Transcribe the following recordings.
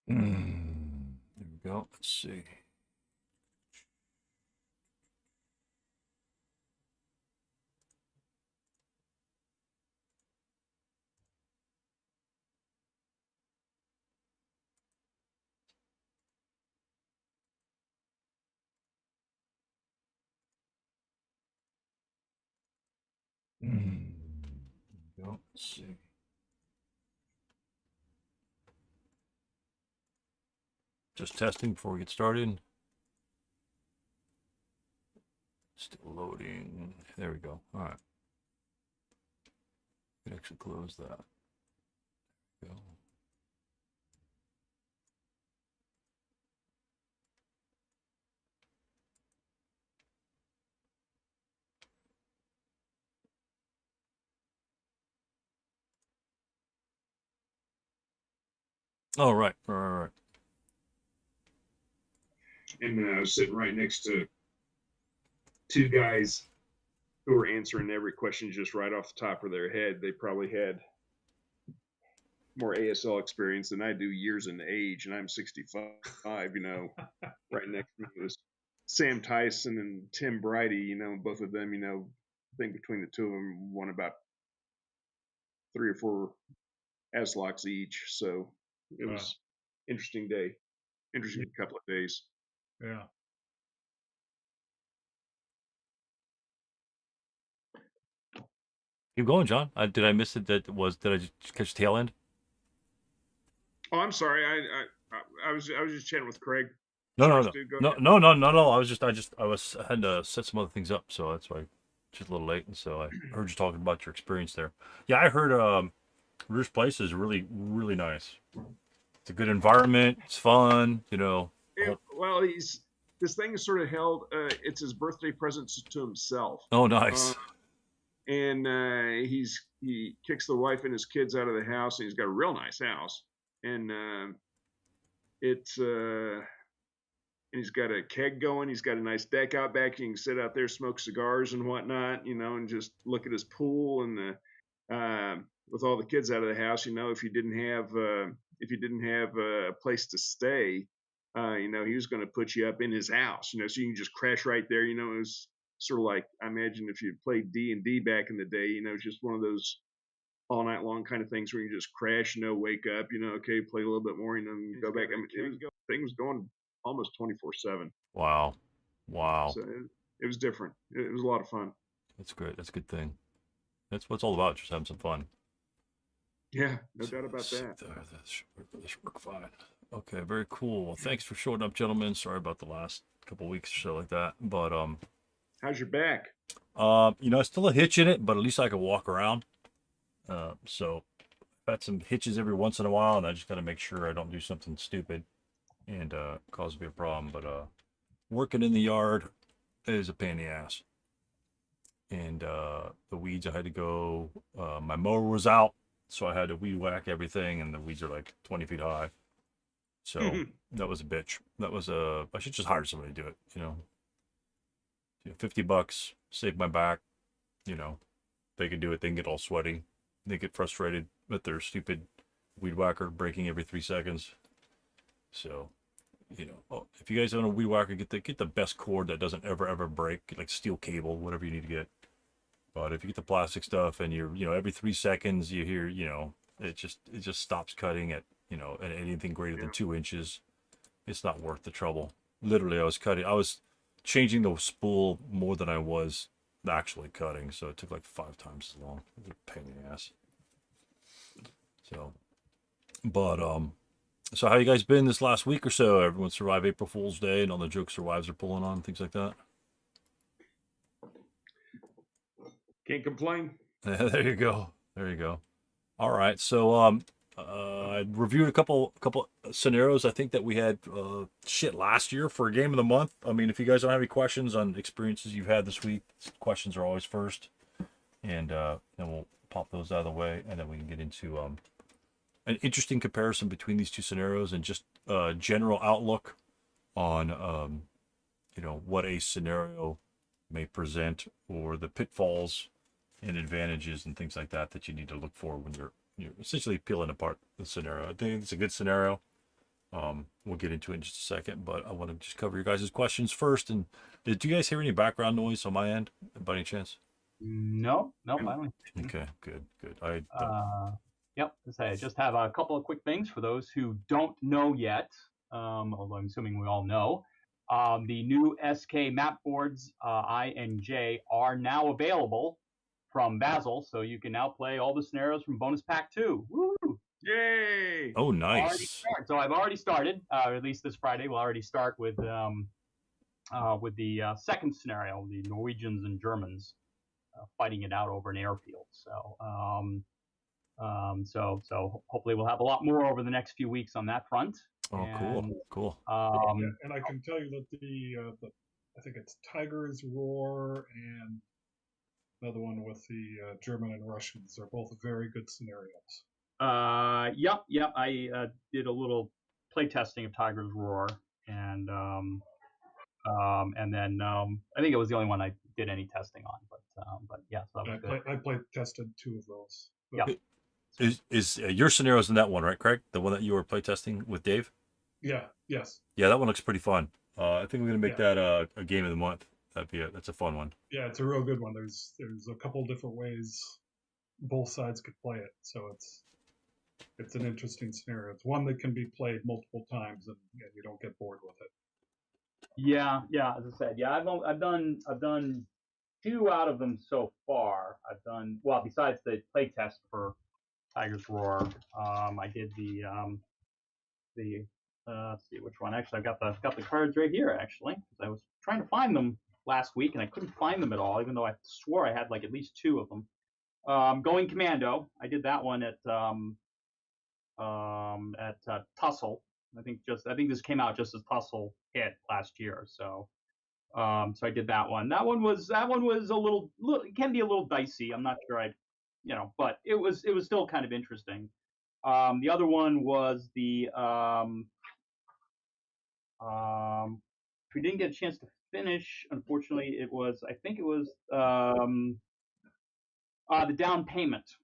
There we go. Let's see. There we go. Let's see. Just testing before we get started. Still loading. There we go. All right. We can actually close that. Go. Oh, right. And I was sitting right next to two guys who were answering every question just right off the top of their head. They probably had more ASL experience than I do, years in age, and I'm 65. Right next to me was Sam Tyson and Tim Bridey. Both of them. I think between the two of them won about 3 or 4 S-locks each. So it was interesting day, interesting couple of days. Yeah. Keep going, John. Did I miss it? Did I just catch the tail end? Oh, I'm sorry. I was just chatting with Craig. No, no, Sorry, no, Stu. Go no, ahead. no, no, no, no. I had to set some other things up, so that's why just a little late. And so I heard you talking about your experience there. Yeah, I heard Roost Place is really, really nice. It's a good environment. It's fun. Well, this thing is sort of held. It's his birthday present to himself. Oh, Uh, nice. and he kicks the wife and his kids out of the house, and he's got a real nice house, and it's and he's got a keg going. He's got a nice deck out back. You can sit out there, smoke cigars and whatnot, and just look at his pool and with all the kids out of the house. If you didn't have a place to stay, he was going to put you up in his house, so you can just crash right there. It was sort of like, I imagine, if you played D&D back in the day, just one of those all night long kind of things where you just crash, wake up, okay, play a little bit more, and go back. I mean, thing was going almost 24/7. Wow, wow. So it was different. It was a lot of fun. That's great. That's a good thing. That's what it's all about. Just having some fun. Yeah, no So doubt about let's see that. there. This work fine. Okay, very cool. Well, thanks for showing up, gentlemen. Sorry about the last couple weeks or so like that, but How's your back? still a hitch in it, but at least I can walk around. So I've had some hitches every once in a while, and I just got to make sure I don't do something stupid and cause me a problem. But working in the yard is a pain in the ass, and the weeds I had to go. My mower was out, so I had to weed whack everything, and the weeds are like 20 feet high. So that was a bitch. I should just hire somebody to do it. 50 bucks, save my back. You know, they can do it. They can get all sweaty. They get frustrated with their stupid weed whacker breaking every 3 seconds. So, if you guys own a weed whacker, get the best cord that doesn't ever break, like steel cable, whatever you need to get. But if you get the plastic stuff and every 3 seconds you hear, it just stops cutting at anything greater than Yeah. 2 inches. It's not worth the trouble. Literally, I was changing the spool more than I was actually cutting, so it took like 5 times as long. It was a pain in the ass. So, but so how you guys been this last week or so? Everyone survived April Fool's Day and all the jokes their wives are pulling on, things like that. Can't complain. There you go. There you go. All right. So I reviewed a couple scenarios. I think that we had shit last year for a game of the month. I mean, if you guys don't have any questions on experiences you've had this week, questions are always first, and then we'll pop those out of the way, and then we can get into an interesting comparison between these two scenarios and just general outlook on what a scenario may present or the pitfalls and advantages and things like that that you need to look for when you're essentially peeling apart the scenario. I think it's a good scenario. We'll get into it in just a second, but I want to just cover your guys' questions first. And did you guys hear any background noise on my end, by any chance? No, I don't. Okay, good. I don't. Yep. I just have a couple of quick things for those who don't know yet. Although I'm assuming we all know. The new SK map boards I and J are now available from Basil, so you can now play all the scenarios from Bonus Pack 2. Woo! Yay! Oh, nice. So I've already started, or at least this Friday. We'll already start with the second scenario, the Norwegians and Germans fighting it out over an airfield. So hopefully we'll have a lot more over the next few weeks on that front. Oh, cool. And I can tell you that the I think it's Tiger's Roar and another one with the German and Russians are both very good scenarios. Yep. I did a little play testing of Tiger's Roar, and then I think it was the only one I did any testing on. But yeah, so that was good. I played tested 2 of those. Yeah. Is your scenarios in that one, right, Craig? The one that you were play testing with Dave? Yeah. Yes. Yeah, that one looks pretty fun. I think we're gonna make that a game of the month. That's a fun one. Yeah, it's a real good one. There's a couple different ways both sides could play it, so it's an interesting scenario. It's one that can be played multiple times, and you don't get bored with it. Yeah. As I said, yeah, I've done 2 out of them so far. I've done well besides the play test for Tiger's Roar. I did the let's see which one. Actually, I've got the cards right here. Actually, I was trying to find them last week and I couldn't find them at all, even though I swore I had like at least 2 of them. Going Commando. I did that one at Tussle. I think this came out just as Tussle hit last year. So I did that one. That one was a little it can be a little dicey. I'm not sure but it was still kind of interesting. The other one was the if we didn't get a chance to finish, unfortunately, I think it was the down payment,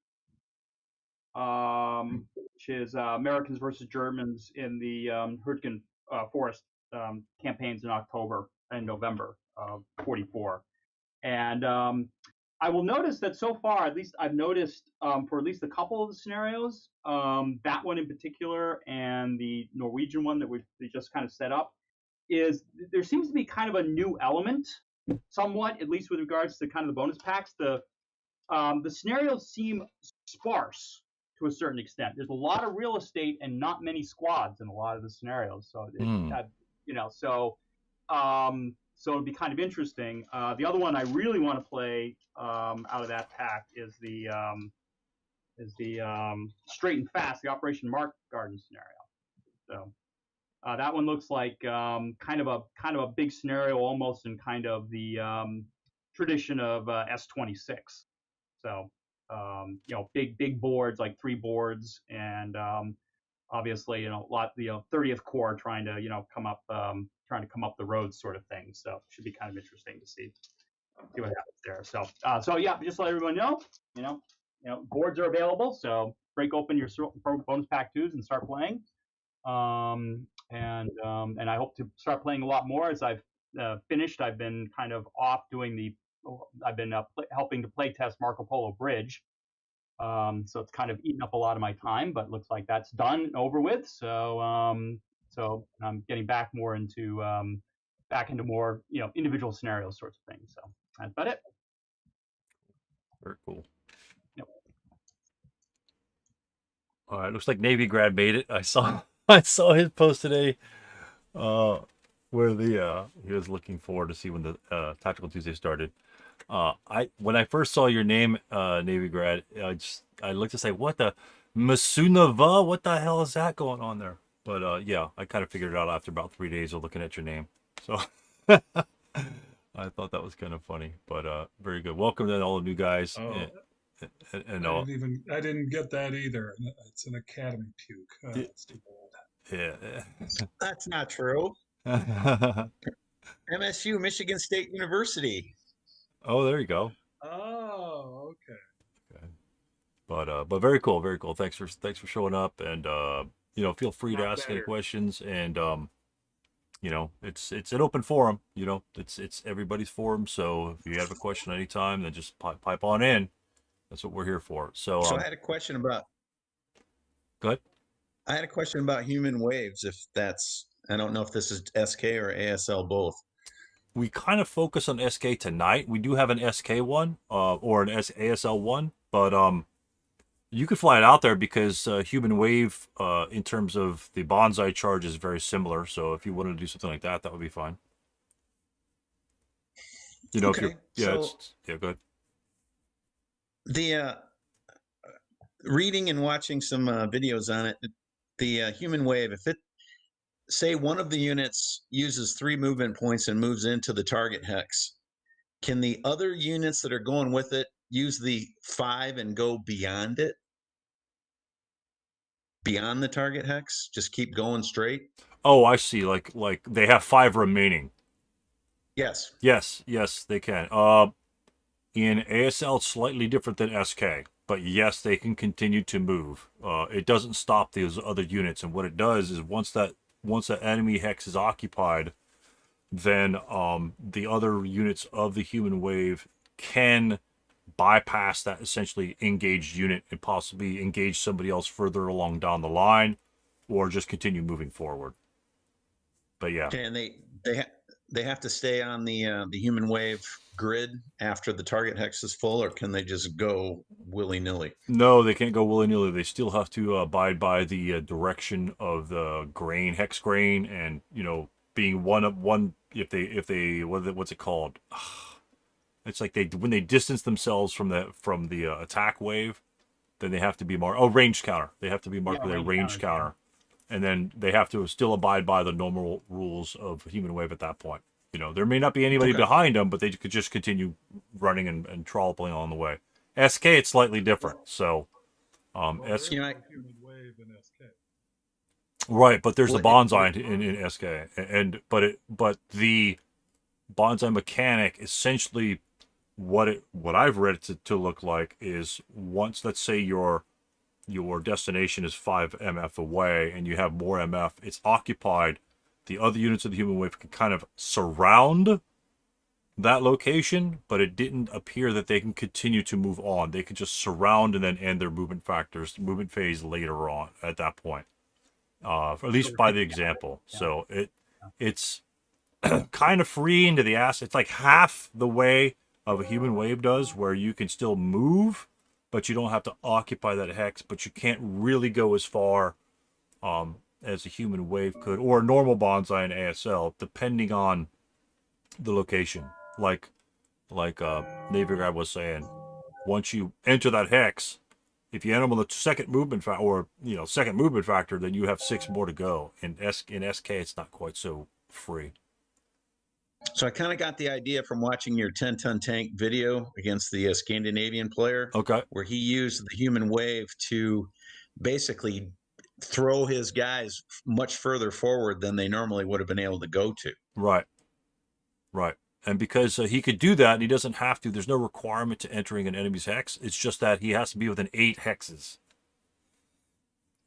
which is Americans versus Germans in the Hurtgen Forest campaigns in October and November of '44. And I will notice that so far, at least I've noticed for at least a couple of the scenarios, that one in particular and the Norwegian one that we just kind of set up, is there seems to be kind of a new element, somewhat, at least with regards to kind of the bonus packs. The scenarios seem sparse to a certain extent. There's a lot of real estate and not many squads in a lot of the scenarios. So so it'd be kind of interesting. The other one I really want to play out of that pack is the Straight and Fast, the Operation Mark Garden scenario. So that one looks like kind of a big scenario, almost in kind of the tradition of S26. So big boards, like 3 boards, and obviously a lot 30th Corps trying to come up the road sort of thing. So it should be kind of interesting to see what happens there. So yeah, just let everyone know, boards are available. So break open your bonus pack 2s and start playing. And I hope to start playing a lot more as I've finished. I've been kind of off doing I've been helping to play test Marco Polo Bridge. So it's kind of eaten up a lot of my time, but it looks like that's done and over with. So I'm getting back into more individual scenario sorts of things. So that's about it. Very cool. Yep. All right, looks like Navy grad made it. I saw his post today, where he was looking forward to see when the Tactical Tuesday started. When I first saw your name, Navy grad, I looked to say, what the Masunava? What the hell is that going on there? But yeah, I kind of figured it out after about 3 days of looking at your name. So I thought that was kind of funny, but very good. Welcome to all the new guys. And I didn't get that either. It's an academy puke. That's too bad. Yeah. That's not true. MSU, Michigan State University. Oh, there you go. Oh, okay. But very cool, very cool. Thanks for showing up, and feel free to Not ask any better. questions, and it's an open forum. It's everybody's forum. So if you have a question anytime, then just pipe on in. That's what we're here for. So So I had a question about go ahead. human waves. If that's, I don't know if this is SK or ASL both. We kind of focus on SK tonight. We do have an SK one, or an ASL one, but you could fly it out there because human wave, in terms of the bonsai charge, is very similar. So if you wanted to do something like that, that would be fine. If you're, Okay, yeah, so yeah, good. the reading and watching some videos on it, the human wave, if it say one of the units uses 3 movement points and moves into the target hex, can the other units that are going with it use the 5 and go beyond it? Beyond the target hex? Just keep going straight? Oh, I see. Like they have 5 remaining. Yes. Yes, they can. In ASL, it's slightly different than SK, but yes, they can continue to move. It doesn't stop those other units, and what it does is once that enemy hex is occupied, then the other units of the human wave can bypass that essentially engaged unit and possibly engage somebody else further along down the line, or just continue moving forward. But yeah. Okay, and they have to stay on the human wave grid after the target hex is full, or can they just go willy-nilly? No, they can't go willy-nilly. They still have to abide by the direction of the grain, hex grain, and being one. If they what's it called? It's like when they distance themselves from the attack wave, then they have to be marked. Oh, range counter. They have to be marked Yeah, with a range range counters, yeah. counter, and then they have to still abide by the normal rules of human wave at that point. There may not be anybody Okay. behind them, but they could just continue running and trolloping on the way. SK, it's slightly different. So, Well, there is You know, no human wave in SK. right, but there's the Well, bonsai in SK, but the bonsai mechanic essentially what I've read it to look like is once, let's say your destination is 5 MF away and you have more MF, it's occupied. The other units of the human wave can kind of surround that location, but it didn't appear that they can continue to move on. They could just surround and then end their movement phase later on at that point. At least by the example. Yeah. So it's kind of free into the ass. It's like half the way of a human wave does, where you can still move, but you don't have to occupy that hex. But you can't really go as far as a human wave could, or a normal bonsai in ASL, depending on the location. Like Navy Guy was saying, once you enter that hex, if you enter on the second movement factor, then you have 6 more to go. In SK, it's not quite so free. so I kind of got the idea from watching your 10-ton tank video against the Scandinavian player, Okay. where he used the human wave to basically throw his guys much further forward than they normally would have been able to go to. Right. And because he could do that, and he doesn't have to, there's no requirement to entering an enemy's hex. It's just that he has to be within 8 hexes.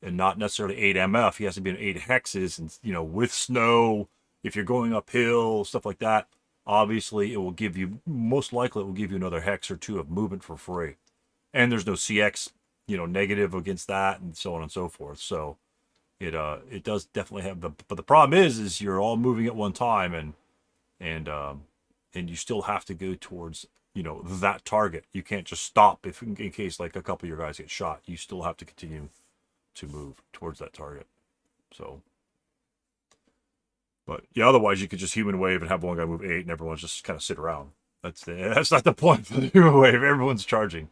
And not necessarily 8 MF. He has to be in 8 hexes. And, with snow, if you're going uphill, stuff like that, obviously it will give you, most likely it will give you another hex or 2 of movement for free. And there's no CX, negative against that, and so on and so forth. So it does definitely have but the problem is you're all moving at one time, and you still have to go towards that target. You can't just stop if in case like a couple of your guys get shot. You still have to continue to move towards that target. So, but yeah, otherwise you could just human wave and have one guy move 8 and everyone's just kind of sit around. That's not the point for the human wave. Everyone's charging.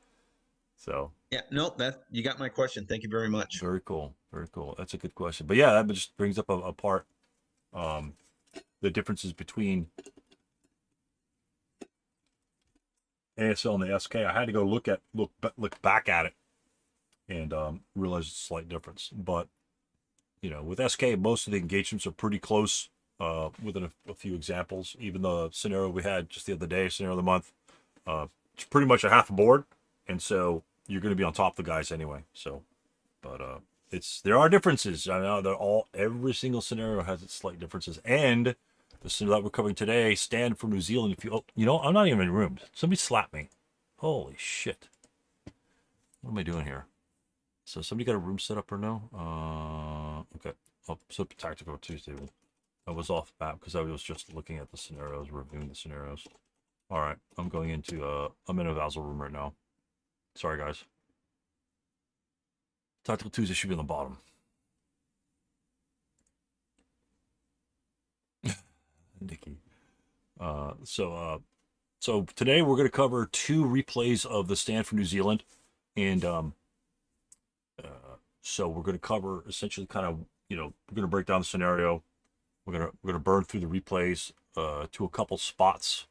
So Yeah, no, that you got my question. Thank you very much. very cool. That's a good question. But yeah, that just brings up a part, the differences between ASL and the SK. I had to go look back at it and realize it's a slight difference. But with SK, most of the engagements are pretty close, within a few examples. Even the scenario we had just the other day, scenario of the month, it's pretty much a half a board, and so you're going to be on top of the guys anyway. So, but there are differences. I know every single scenario has its slight differences. And the scenario that we're covering today, Stand for New Zealand. If I'm not even in rooms. Somebody slapped me. Holy shit. What am I doing here? So somebody got a room set up or no? Okay. Oh, so tactical Tuesday. I was off map because I was just looking at the scenarios, reviewing the scenarios. All right, I'm going into I'm in a Vassal room right now. Sorry, guys. Tactical Tuesday should be on the bottom. Nikki. So today we're going to cover 2 replays of the Stand for New Zealand, and so we're going to cover essentially kind of we're going to break down the scenario. We're gonna burn through the replays to a couple spots,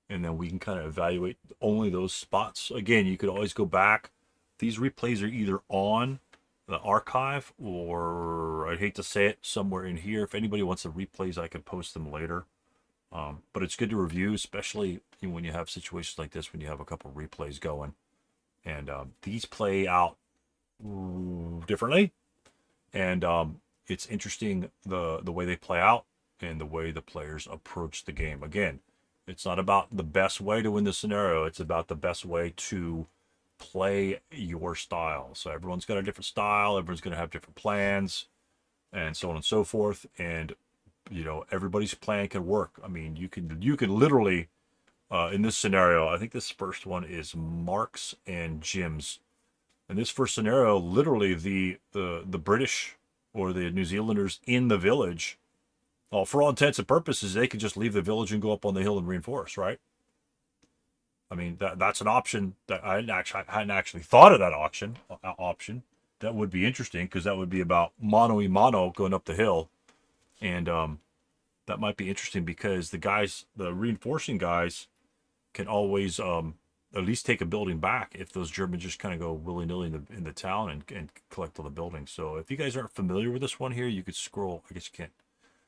and then we can kind of evaluate only those spots. Again, you could always go back. These replays are either on the archive or, I hate to say it, somewhere in here. If anybody wants the replays, I can post them later. But it's good to review, especially when you have situations like this, when you have a couple replays going. And these play out differently. And it's interesting the way they play out and the way the players approach the game. Again, it's not about the best way to win the scenario. It's about the best way to play your style. So everyone's got a different style. Everyone's going to have different plans and so on and so forth. And, everybody's plan can work. I mean, you can literally, in this scenario, I think this first one is Mark's and Jim's. In this first scenario, literally the British or the New Zealanders in the village, well, for all intents and purposes, they could just leave the village and go up on the hill and reinforce, right? I mean, that's an option that I hadn't actually thought of that option. That would be interesting because that would be about mano y mano going up the hill. And that might be interesting because the reinforcing guys can always at least take a building back if those Germans just kind of go willy-nilly in the town and collect all the buildings. So if you guys aren't familiar with this one here, you could scroll. I guess you can't.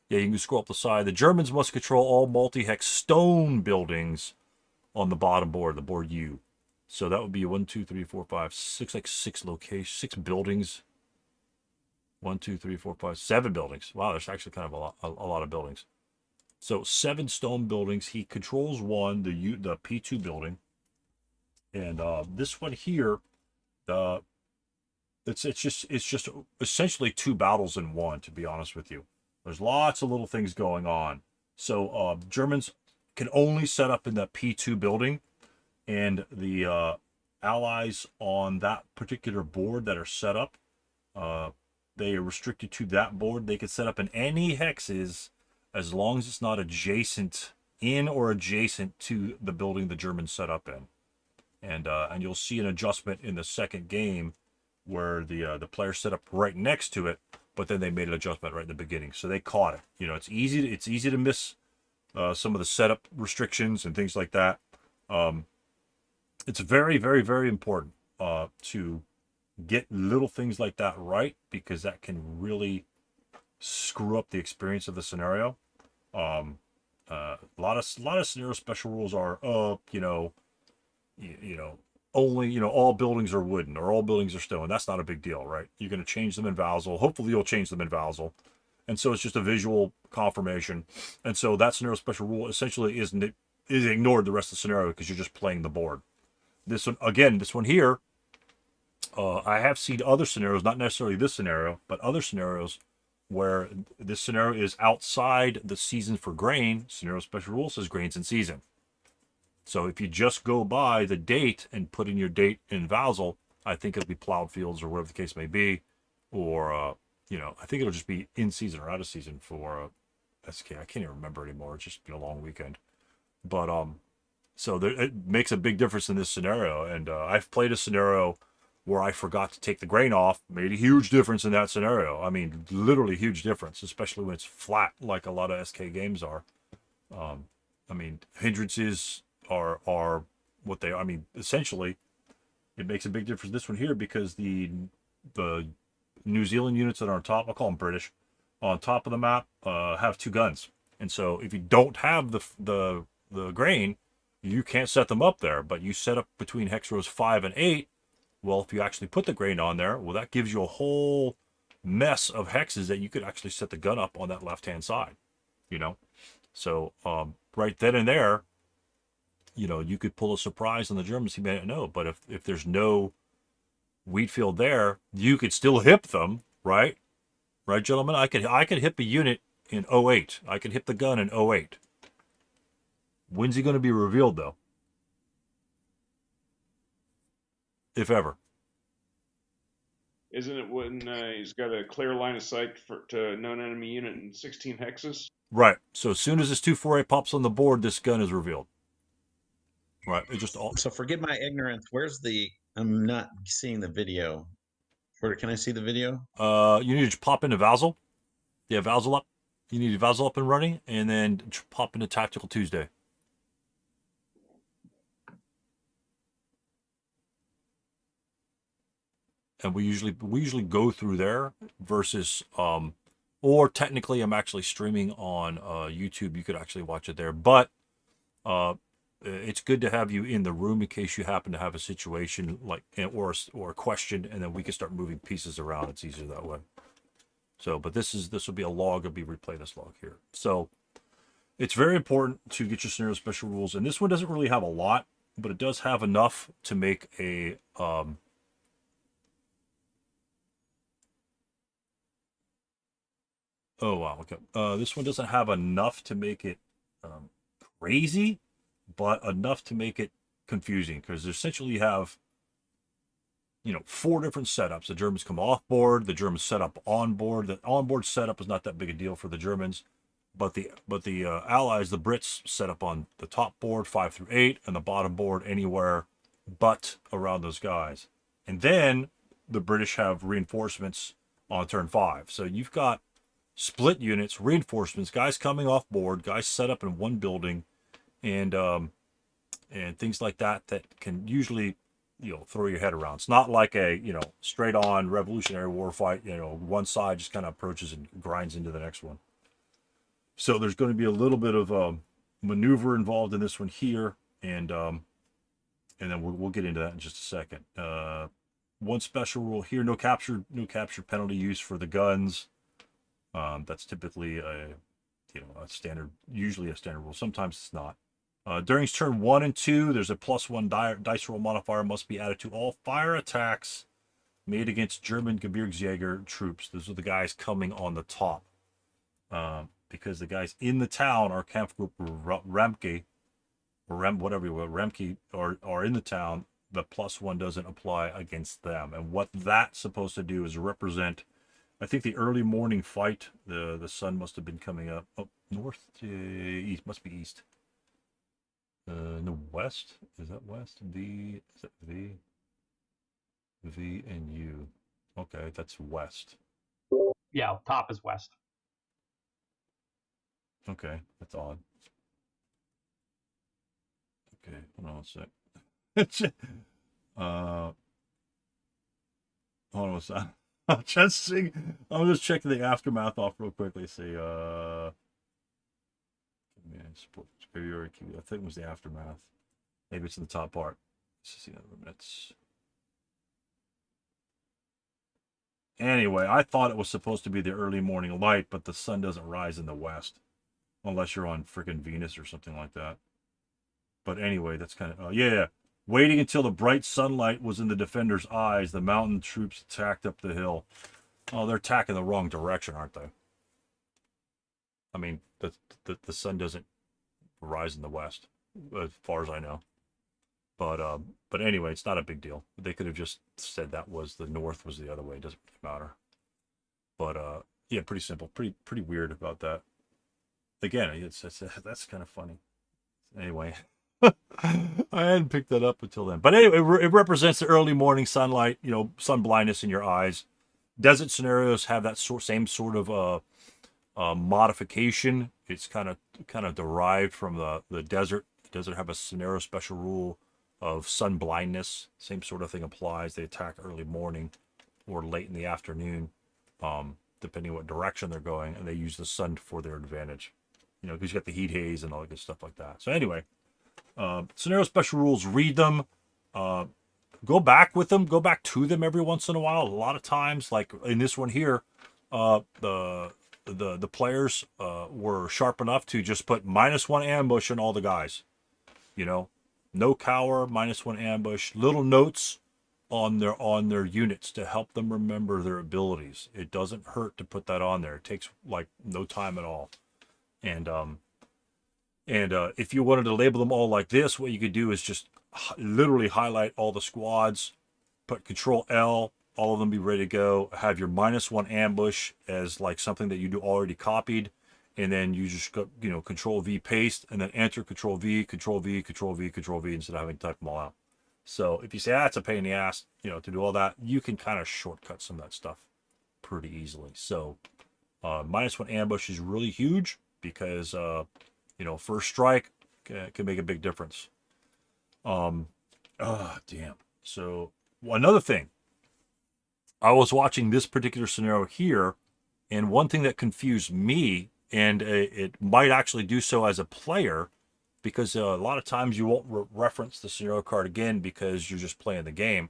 Yeah, you can scroll up the side. The Germans must control all multi-hex stone buildings on the bottom board, the board U. So that would be 1, 2, 3, 4, 5, 6, like 6 locations, 6 buildings. 1, 2, 3, 4, 5, 7 buildings. Wow, there's actually kind of a lot of buildings. So 7 stone buildings. He controls one, the P2 building. And this one here, it's just essentially 2 battles in one, to be honest with you. There's lots of little things going on. So Germans can only set up in the P2 building, and the allies on that particular board that are set up, they are restricted to that board. They can set up in any hexes as long as it's not adjacent to the building the Germans set up in. And you'll see an adjustment in the second game where the player set up right next to it, but then they made an adjustment right in the beginning, so they caught it. It's easy to miss some of the setup restrictions and things like that. It's very, very, very important to get little things like that right, because that can really screw up the experience of the scenario. A lot of scenario special rules are only all buildings are wooden or all buildings are stone. That's not a big deal, right? You're going to change them in Vassal. Hopefully you'll change them in Vassal. And so it's just a visual confirmation. And so that scenario special rule essentially is ignored the rest of the scenario because you're just playing the board. This one here, I have seen other scenarios, not necessarily this scenario, but other scenarios where this scenario is outside the season for grain. Scenario special rule says grain's in season. So if you just go by the date and put in your date in Vassal, I think it'll be plowed fields or whatever the case may be. Or, I think it'll just be in season or out of season for SK. I can't even remember anymore. It's just been a long weekend. But so it makes a big difference in this scenario. And I've played a scenario where I forgot to take the grain off. Made a huge difference in that scenario. I mean, literally huge difference, especially when it's flat like a lot of SK games are. Hindrances are what they are. I mean, essentially, it makes a big difference this one here because the New Zealand units that are on top, I'll call them British, on top of the map have 2 guns. And so if you don't have the grain, you can't set them up there. But you set up between hex rows 5 and 8. Well, if you actually put the grain on there, well, that gives you a whole mess of hexes that you could actually set the gun up on that left-hand side, you know? So right then and there, you know, you could pull a surprise on the Germans. He may not know, but if there's no wheat field there, you could still hip them, right? Right, gentlemen? I could hip a unit in 08. I could hip the gun in 08. When's he going to be revealed, though? If ever. Isn't it when he's got a clear line of sight to known enemy unit in 16 hexes? Right. So as soon as this 248 pops on the board, this gun is revealed. Right. It just all. So forgive my ignorance. Where's the? I'm not seeing the video. Where can I see the video? You need to pop into Vassal. Yeah, Vassal up. You need Vassal up and running, and then pop into Tactical Tuesday. And we usually go through there versus or technically I'm actually streaming on YouTube. You could actually watch it there, but it's good to have you in the room in case you happen to have a situation like or a question, and then we can start moving pieces around. It's easier that way. So, but this will be a log. I'll be replay this log here. So it's very important to get your scenario special rules, and this one doesn't really have a lot, but it does have enough to make a oh wow, okay. This one doesn't have enough to make it crazy, but enough to make it confusing, because essentially you have, you know, 4 different setups. The Germans come off board, the Germans set up on board. The onboard setup is not that big a deal for the Germans, but the Allies, the Brits, set up on the top board 5 through 8, and the bottom board anywhere but around those guys. And then the British have reinforcements on turn 5. So you've got split units, reinforcements, guys coming off board, guys set up in one building, and things like that can usually, you know, throw your head around. It's not like a, you know, straight on Revolutionary War fight, you know, one side just kind of approaches and grinds into the next one. So there's going to be a little bit of maneuver involved in this one here, and then we'll get into that in just a second. One special rule here: no capture penalty use for the guns. That's typically a standard, usually a standard rule. Sometimes it's not. During turn 1 and 2, there's a +1 dice roll modifier must be added to all fire attacks made against German Gebirgsjäger troops. Those are the guys coming on the top. Because the guys in the town are Kampfgruppe Remke, or Remke are in the town, the +1 doesn't apply against them. And what that's supposed to do is represent, I think, the early morning fight. The sun must have been coming up. Oh, north to east, must be east. No, west. Is that west? V. Is that V? V and U. Okay, that's west. Yeah, top is west. Okay, that's odd. Okay, hold on a sec. Hold on a sec. I'm just checking the aftermath off real quickly. See, February, I think it was the aftermath. Maybe it's in the top part. Let's see minutes. Anyway, I thought it was supposed to be the early morning light, but the sun doesn't rise in the west unless you're on freaking Venus or something like that. But anyway, that's kind of yeah. Waiting until the bright sunlight was in the defenders' eyes, the mountain troops attacked up the hill. Oh, they're attacking the wrong direction, aren't they? I mean, the sun doesn't rise in the west, as far as I know. But anyway, it's not a big deal. They could have just said that was the north was the other way. It doesn't really matter. But yeah, pretty simple. Pretty weird about that. Again, that's kind of funny. Anyway, I hadn't picked that up until then. But anyway, it represents the early morning sunlight. You know, sun blindness in your eyes. Desert scenarios have that same sort of modification. It's kind of derived from the desert. The desert have a scenario special rule of sun blindness. Same sort of thing applies. They attack early morning or late in the afternoon, depending what direction they're going, and they use the sun for their advantage. You know, because you got the heat haze and all that good stuff like that. So anyway, scenario special rules, read them, go back with them, go back to them every once in a while. A lot of times, like in this one here, the players were sharp enough to just put -1 ambush on all the guys. You know, no cower, -1 ambush, little notes on their units to help them remember their abilities. It doesn't hurt to put that on there. It takes like no time at all. And if you wanted to label them all like this, what you could do is just literally highlight all the squads, put Control L, all of them be ready to go. Have your -1 ambush as like something that you do already copied, and then you just go, Control V paste, and then enter Control V, Control V, Control V, Control V instead of having to type them all out. So if you say that's a pain in the ass, to do all that, you can kind of shortcut some of that stuff pretty easily. So -1 ambush is really huge because first strike can make a big difference. Damn. So another thing, I was watching this particular scenario here, and one thing that confused me, and it might actually do so as a player, because a lot of times you won't reference the scenario card again because you're just playing the game.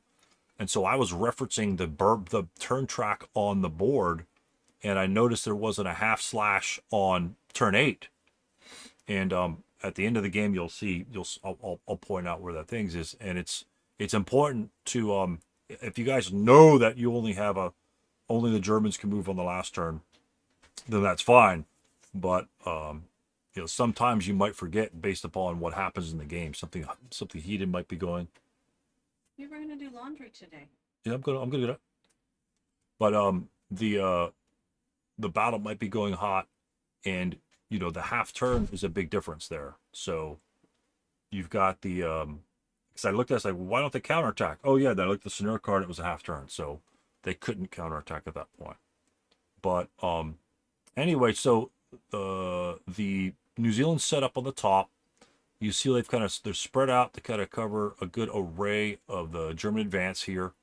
And so I was referencing the turn track on the board, and I noticed there wasn't a // on turn 8. And at the end of the game, you'll see. I'll point out where that thing is, and it's important to if you guys know that you only have only the Germans can move on the last turn, then that's fine. But sometimes you might forget based upon what happens in the game. Something heated might be going. We were gonna do laundry today. Yeah, I'm gonna do that. But the battle might be going hot, and the half turn is a big difference there. So you've got the because I looked at it, I was like, well, why don't they counterattack? Oh yeah, I looked at the scenario card, it was a half turn, so they couldn't counterattack at that point. But anyway, so the New Zealand setup on the top, you see they're spread out to kind of cover a good array of the German advance here.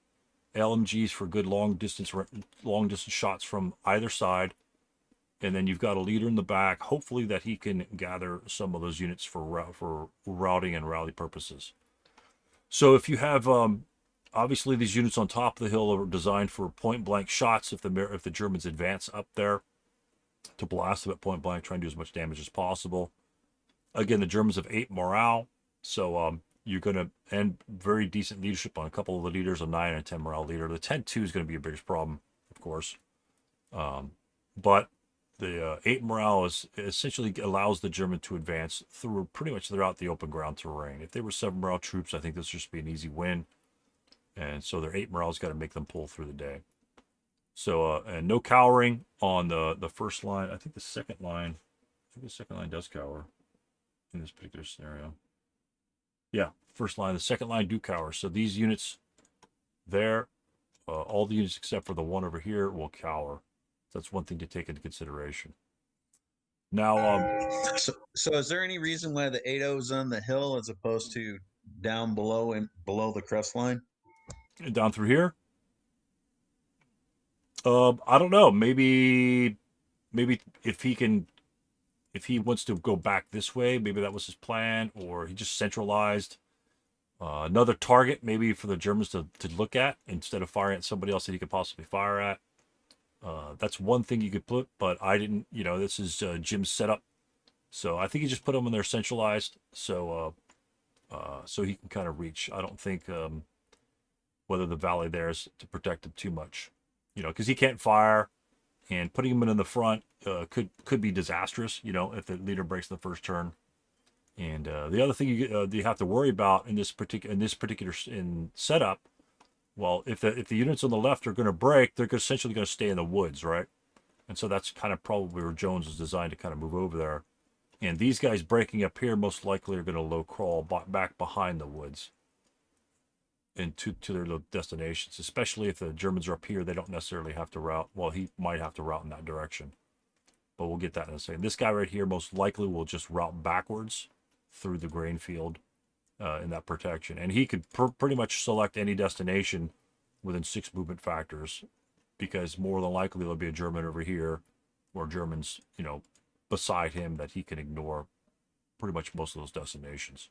LMGs for good long distance shots from either side. And then you've got a leader in the back, hopefully that he can gather some of those units for routing and rally purposes. So if you have, obviously these units on top of the hill are designed for point blank shots if the Germans advance up there to blast them at point blank, try and do as much damage as possible. Again, the Germans have 8 morale, so you're going to end very decent leadership on a couple of the leaders, a 9 and 10 morale leader. The 10-2 is going to be your biggest problem, of course. But the 8 morale essentially allows the German to advance pretty much throughout the open ground terrain. If they were 7 morale troops, I think this would just be an easy win. And so their 8 morale's got to make them pull through the day. So, and no cowering on the first line. I think the second line does cower in this particular scenario. Yeah, first line. The second line do cower. So these units there, all the units except for the one over here will cower. That's one thing to take into consideration. Now, so is there any reason why the 8-0 is on the hill as opposed to down below and below the crest line? Down through here? I don't know. Maybe if he wants to go back this way, maybe that was his plan, or he just centralized another target, maybe for the Germans to look at instead of firing at somebody else that he could possibly fire at. That's one thing you could put, but I didn't. This is Jim's setup, so I think he just put them in there centralized, so he can kind of reach. I don't think whether the valley there is to protect him too much, because he can't fire, and putting him in the front could be disastrous, if the leader breaks the first turn. And the other thing you have to worry about in this particular setup. Well, if the units on the left are going to break, they're essentially going to stay in the woods, right? And so that's kind of probably where Jones was designed to kind of move over there. And these guys breaking up here most likely are going to low crawl back behind the woods and to their destinations, especially if the Germans are up here. They don't necessarily have to route. Well, he might have to route in that direction, but we'll get that in a second. This guy right here most likely will just route backwards through the grain field. In that protection, and he could pretty much select any destination within 6 movement factors, because more than likely there'll be a German over here or Germans beside him that he can ignore pretty much most of those destinations.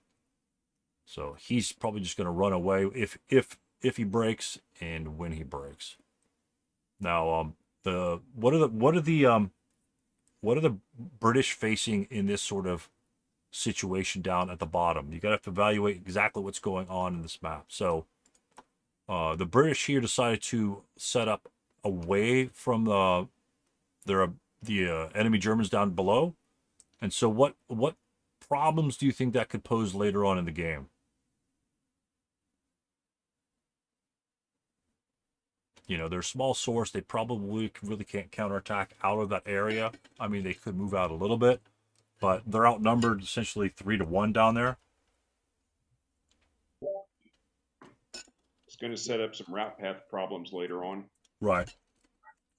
So he's probably just going to run away if he breaks and when he breaks. Now what are the British facing in this sort of situation down at the bottom? You got to have to evaluate exactly what's going on in this map. So the British here decided to set up away from the enemy Germans down below. And so what problems do you think that could pose later on in the game? You know, they're a small source. They probably really can't counterattack out of that area. I mean, they could move out a little bit, but they're outnumbered essentially 3-1 down there. It's going to set up some route path problems later on. Right.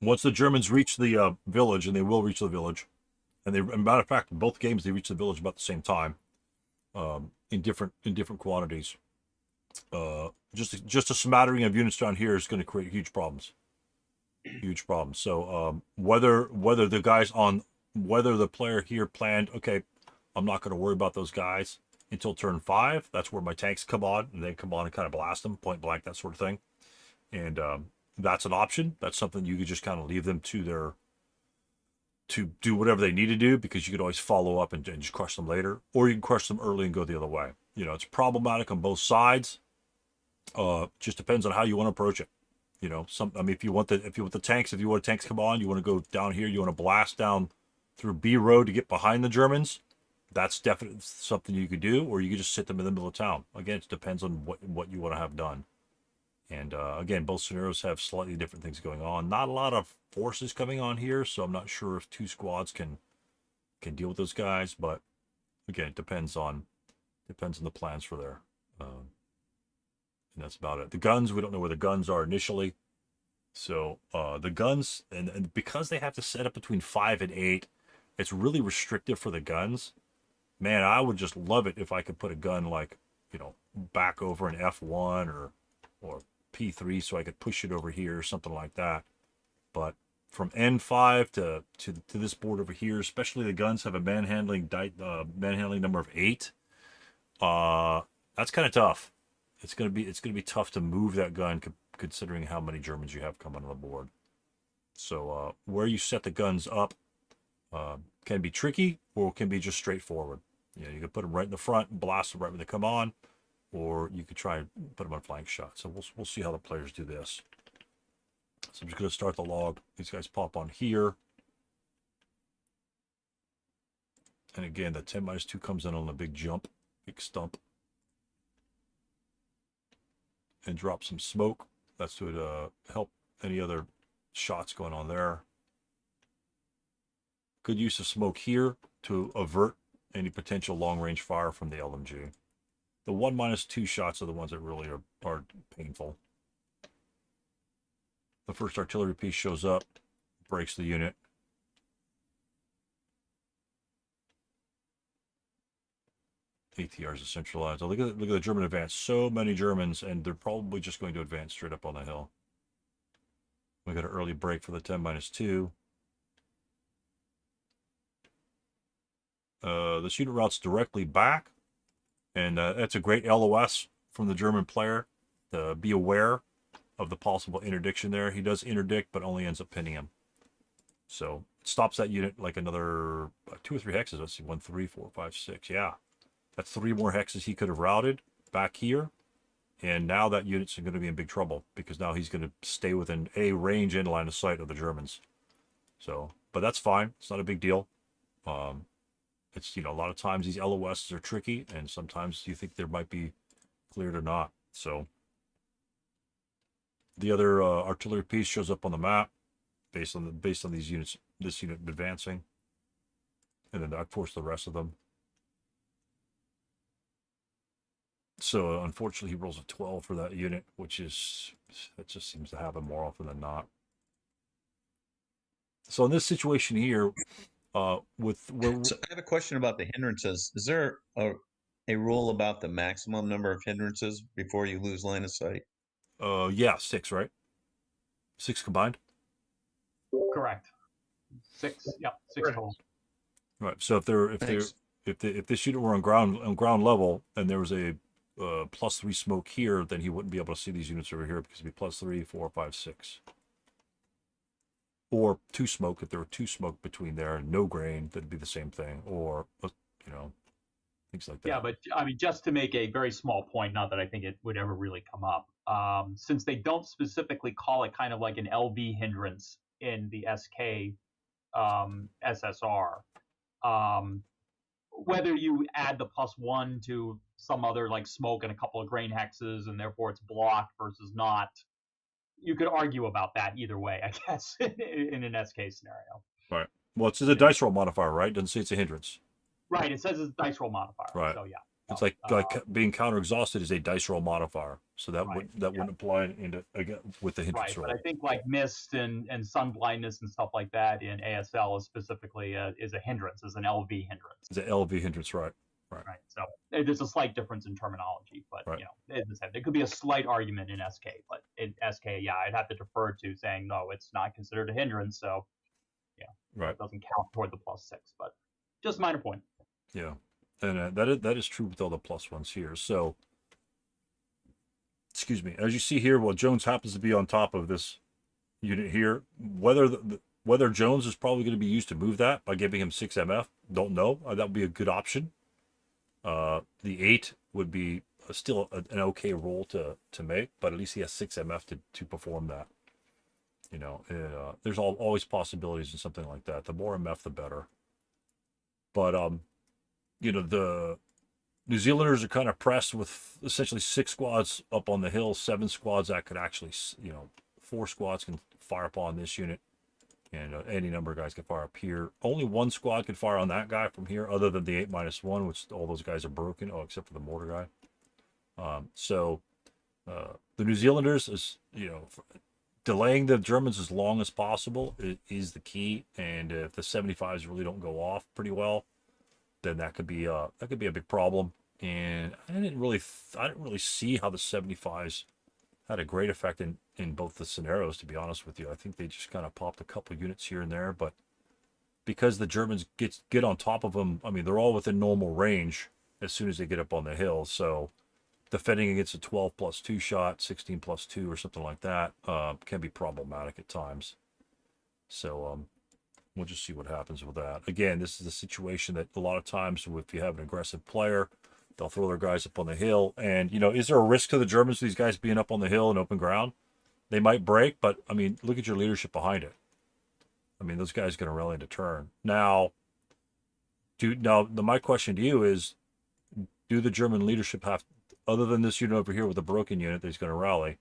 Once the Germans reach the village, and they will reach the village, and as a matter of fact, in both games they reach the village about the same time, in different quantities. Just a smattering of units down here is going to create huge problems. Huge problems. So whether the player here planned, okay, I'm not going to worry about those guys until turn 5. That's where my tanks come on, and they come on and kind of blast them point blank, that sort of thing. And that's an option. That's something you could just kind of leave them to do whatever they need to do, because you could always follow up and just crush them later, or you can crush them early and go the other way. You know, it's problematic on both sides. Just depends on how you want to approach it. You know, if you want the tanks come on, you want to go down here, you want to blast down through B road to get behind the Germans. That's definitely something you could do, or you could just sit them in the middle of town. Again, it depends on what you want to have done. And again, both scenarios have slightly different things going on. Not a lot of forces coming on here, so I'm not sure if 2 squads can deal with those guys. But again, it depends on the plans for there. And that's about it. The guns, we don't know where the guns are initially. So the guns, and because they have to set up between 5 and 8, it's really restrictive for the guns. Man, I would just love it if I could put a gun like, you know, back over an F1 or P3, so I could push it over here or something like that. But from N5 to this board over here, especially the guns have a manhandling number of 8. That's kind of tough. It's gonna be tough to move that gun, considering how many Germans you have coming on the board. So where you set the guns up can be tricky, or can be just straightforward. You know, you can put them right in the front and blast them right when they come on, or you could try and put them on flank shots. So we'll see how the players do this. So I'm just going to start the log. These guys pop on here. And again, the 10-2 comes in on a big jump, big stump. And drop some smoke. That's to help any other shots going on there. Good use of smoke here to avert any potential long-range fire from the LMG. The 1-2 shots are the ones that really are painful. The first artillery piece shows up, breaks the unit. ATRs are centralized. Oh, look at the German advance. So many Germans, and they're probably just going to advance straight up on the hill. We got an early break for the 10-2. This unit routes directly back, and that's a great LOS from the German player. Be aware of the possible interdiction there. He does interdict, but only ends up pinning him. So it stops that unit like another 2 or 3 hexes. Let's see, 1, 3, 4, 5, 6. Yeah, that's 3 more hexes he could have routed back here. And now that unit's going to be in big trouble, because now he's going to stay within a range and line of sight of the Germans. So, but that's fine. It's not a big deal. It's, you know, a lot of times these LOSs are tricky, and sometimes you think there might be cleared or not. So the other artillery piece shows up on the map based on these units, this unit advancing, and then of course the rest of them. So unfortunately, he rolls a 12 for that unit, it just seems to happen more often than not. So in this situation here, So I have a question about the hindrances. Is there a rule about the maximum number of hindrances before you lose line of sight? yeah, 6, right? 6 combined. Correct. 6. Yep, 6 total. Right. So if this unit were on ground level, and there was a +3 smoke here, then he wouldn't be able to see these units over here, because it'd be +3, 4, 5, 6. or two smoke. If there were two smoke between there and no grain, that'd be the same thing. Or you know, things like that. Yeah, but I mean, just to make a very small point, not that I think it would ever really come up, since they don't specifically call it kind of like an LV hindrance in the SK SSR, whether you add the +1 to some other like smoke and a couple of grain hexes and therefore it's blocked versus not, you could argue about that either way, I guess, in an SK scenario. Right. Well, it's a dice roll modifier, right? Doesn't say it's a hindrance. Right. It says it's a dice roll modifier. Right. So yeah. It's like being counter exhausted is a dice roll modifier, so that Right, wouldn't apply into again with the hindrance right. roll. But I think like mist and sun blindness and stuff like that in ASL is specifically is a hindrance, is an LV hindrance. It's an LV hindrance, right? Right. So there's a slight difference in terminology, but Right. you know, as I said, there could be a slight argument in SK, but in SK, yeah, I'd have to defer to saying no, it's not considered a hindrance, so yeah, Right. it doesn't count toward the +6. But just minor point. Yeah, and that is true with all the +1s here. So, excuse me, as you see here, well, Jones happens to be on top of this unit here. Whether Jones is probably going to be used to move that by giving him 6 MF, don't know. That would be a good option. The 8 would be still an okay roll to make, but at least he has 6 MF to perform that. You know, there's always possibilities in something like that. The more MF, the better. But you know, the New Zealanders are kind of pressed with essentially 6 squads up on the hill, 7 squads that could actually, you know, 4 squads can fire upon this unit, and any number of guys can fire up here. Only 1 squad can fire on that guy from here, other than the 8-1, which all those guys are broken. Oh, except for the mortar guy. So the New Zealanders is, you know, delaying the Germans as long as possible is the key. And if the 75s really don't go off pretty well, then that could be a big problem. And I didn't really see how the 75s had a great effect in both the scenarios, to be honest with you. I think they just kind of popped a couple units here and there, but because the Germans get on top of them, I mean, they're all within normal range as soon as they get up on the hill. So defending against a 12+2 shot, 16+2 or something like that can be problematic at times. So we'll just see what happens with that. Again, this is a situation that a lot of times if you have an aggressive player, they'll throw their guys up on the hill. And, you know, is there a risk to the Germans, these guys being up on the hill in open ground? They might break, but, I mean, look at your leadership behind it. I mean, those guys are going to rally to turn. Now, my question to you is, do the German leadership have, other than this unit over here with a broken unit that's going to rally,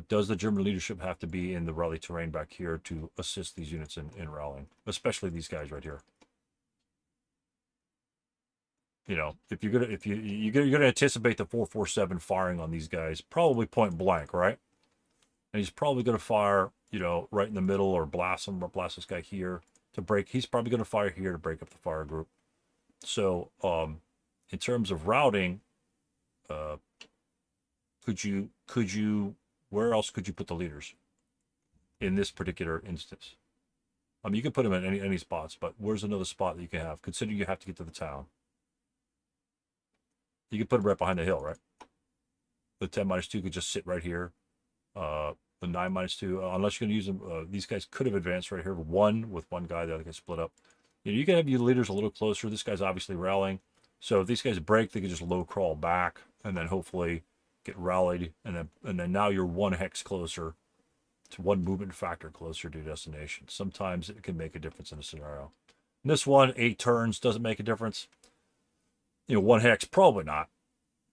does the German leadership have to be in the rally terrain back here to assist these units in rallying, especially these guys right here? You know, if you're gonna anticipate the 447 firing on these guys, probably point blank, right? And he's probably gonna fire, you know, right in the middle or blast this guy here to break. He's probably gonna fire here to break up the fire group. So, in terms of routing, could you where else could you put the leaders in this particular instance? I mean, you can put them in any spots, but where's another spot that you can have? Consider you have to get to the town. You can put them right behind the hill, right? The 10-2 could just sit right here. The 9-2, unless you're going to use them, these guys could have advanced right here. One with one guy, the other guy split up. You know, you can have your leaders a little closer. This guy's obviously rallying. So if these guys break, they can just low crawl back and then hopefully get rallied. And then now you're 1 hex closer to 1 movement factor closer to your destination. Sometimes it can make a difference in a scenario. In this one, 8 turns doesn't make a difference. You know, 1 hex, probably not.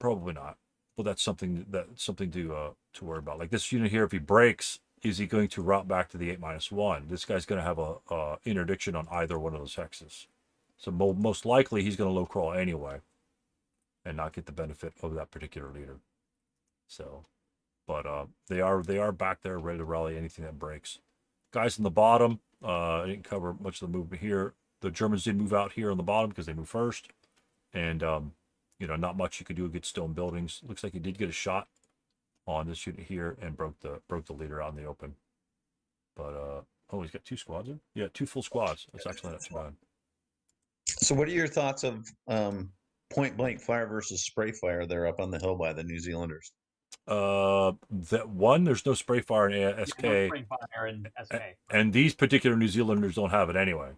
Well, that's something to worry about. Like this unit here, if he breaks, is he going to route back to the 8-1? This guy's going to have a interdiction on either one of those hexes. So most likely he's going to low crawl anyway, and not get the benefit of that particular leader. So, but they are back there ready to rally anything that breaks. Guys on the bottom, I didn't cover much of the movement here. The Germans did move out here on the bottom because they moved first. And, you know, not much you could do against stone buildings. Looks like he did get a shot on this unit here and broke the leader out in the open. But, oh, he's got 2 squads in? Yeah, 2 full squads. That's actually not too bad. So what are your thoughts of point blank fire versus spray fire there up on the hill by the New Zealanders? That one, there's no spray fire in Yeah, SK, no spring fire in SK. Right. and these particular New Zealanders don't have it anyway.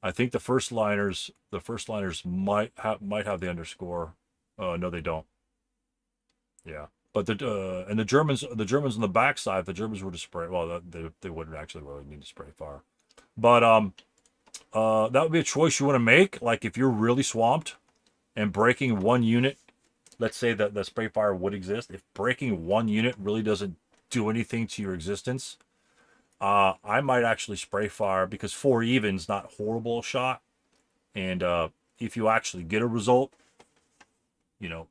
I think the first liners might have the underscore. No, they don't. Yeah, but the Germans on the backside, if the Germans were to spray, well, they wouldn't actually really need to spray fire. But that would be a choice you want to make. Like if you're really swamped and breaking one unit, let's say that the spray fire would exist. If breaking one unit really doesn't do anything to your existence, I might actually spray fire because 4 even's not horrible a shot. And if you actually get a result, you know,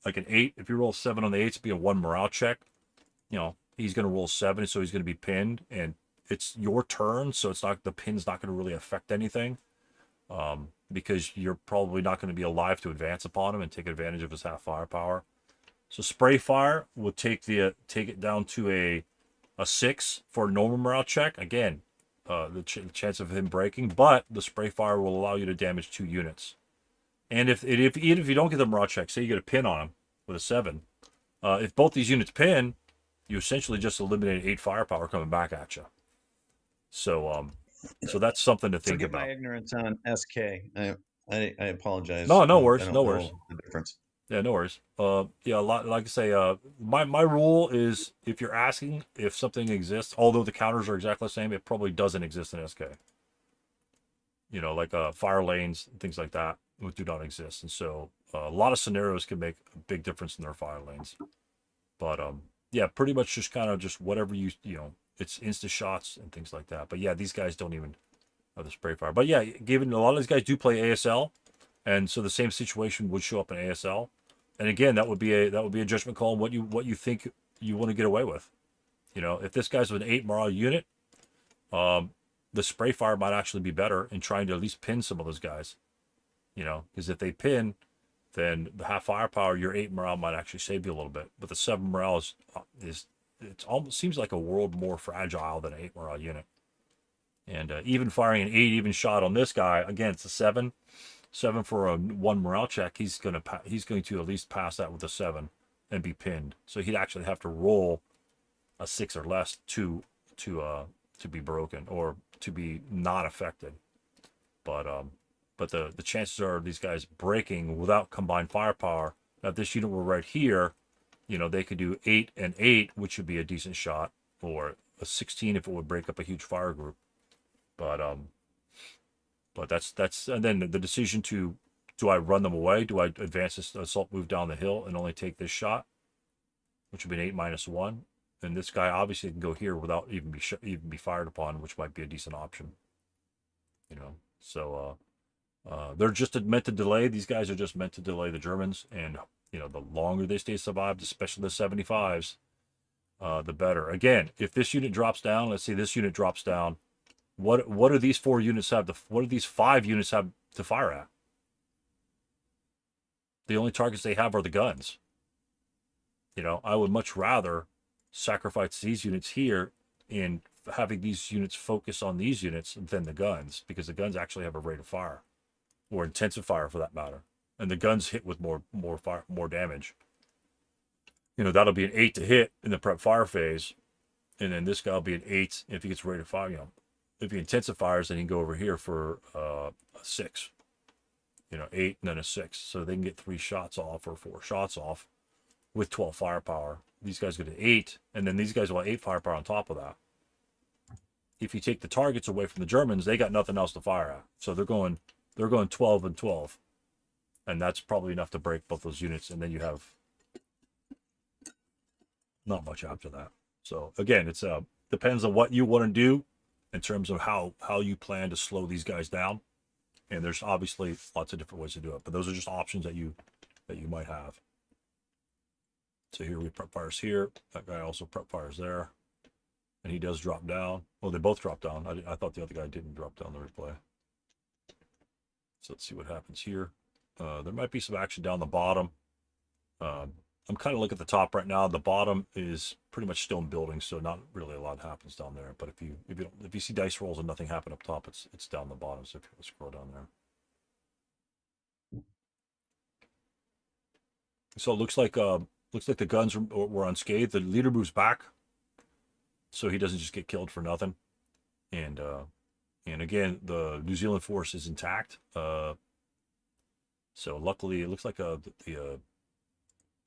like an 8, if you roll 7 on the 8, it's be a 1 morale check. You know, he's going to roll 7, so he's going to be pinned, and it's your turn, so it's not, the pin's not going to really affect anything, because you're probably not going to be alive to advance upon him and take advantage of his half firepower. So spray fire will take it down to a 6 for a normal morale check. Again, the chance of him breaking, but the spray fire will allow you to damage 2 units. And if even if you don't get the morale check, say you get a pin on him with a 7, if both these units pin, you essentially just eliminate 8 firepower coming back at you. So so that's something to think Forgive about. my ignorance on SK. I apologize. No, no worries, I don't no know worries. the difference. Yeah, no worries. Yeah, a lot, like I say, my rule is if you're asking if something exists, although the counters are exactly the same, it probably doesn't exist in SK. You know, like fire lanes and things like that do not exist, and so a lot of scenarios can make a big difference in their fire lanes. But yeah, pretty much just whatever you know, it's insta shots and things like that. But yeah, these guys don't even have the spray fire. But yeah, given a lot of these guys do play ASL, and so the same situation would show up in ASL. And again, that would be a judgment call on what you think you want to get away with. You know, if this guy's with an 8 morale unit, the spray fire might actually be better in trying to at least pin some of those guys. You know, because if they pin, then the half firepower, your 8 morale might actually save you a little bit. But the 7 morale is it almost seems like a world more fragile than an 8 morale unit. And even firing an 8 even shot on this guy, again, it's a 7 for a 1 morale check. He's going to at least pass that with a 7 and be pinned. So he'd actually have to roll a 6 or less to be broken or to be not affected. But the chances are these guys breaking without combined firepower. Now, if this unit were right here, you know, they could do 8 and 8, which would be a decent shot, or a 16 if it would break up a huge fire group. But that's and then the decision to, do I run them away? Do I advance this assault move down the hill and only take this shot, which would be an 8 minus 1? And this guy obviously can go here without even be fired upon, which might be a decent option. You know, so they're just meant to delay. These guys are just meant to delay the Germans, and you know, the longer they stay survived, especially the 75s, the better. Again, if this unit drops down, let's say this unit drops down, what do these 4 units have to? What do these 5 units have to fire at? The only targets they have are the guns. You know, I would much rather sacrifice these units here and having these units focus on these units than the guns, because the guns actually have a rate of fire, or intensive fire for that matter, and the guns hit with more damage. You know, that'll be an 8 to hit in the prep fire phase, and then this guy will be an 8 if he gets rate of fire. You know, if he intensifies, then he can go over here for a 6. You know, 8 and then a 6, so they can get 3 shots off or 4 shots off with 12 firepower. These guys get an 8, and then these guys will have 8 firepower on top of that. If you take the targets away from the Germans, they got nothing else to fire at, so they're going 12 and 12, and that's probably enough to break both those units, and then you have not much after that. So again, it's depends on what you want to do in terms of how you plan to slow these guys down, and there's obviously lots of different ways to do it, but those are just options that you might have. So here we prep fires here. That guy also prep fires there, and he does drop down. Well, they both drop down. I thought the other guy didn't drop down the replay. So let's see what happens here. There might be some action down the bottom. I'm kind of looking at the top right now. The bottom is pretty much stone building, so not really a lot happens down there. But if you see dice rolls and nothing happen up top, it's down the bottom. So if you scroll down there. So it looks like Looks like the guns were unscathed. The leader moves back, so he doesn't just get killed for nothing. And again, the New Zealand force is intact. So luckily, it looks like the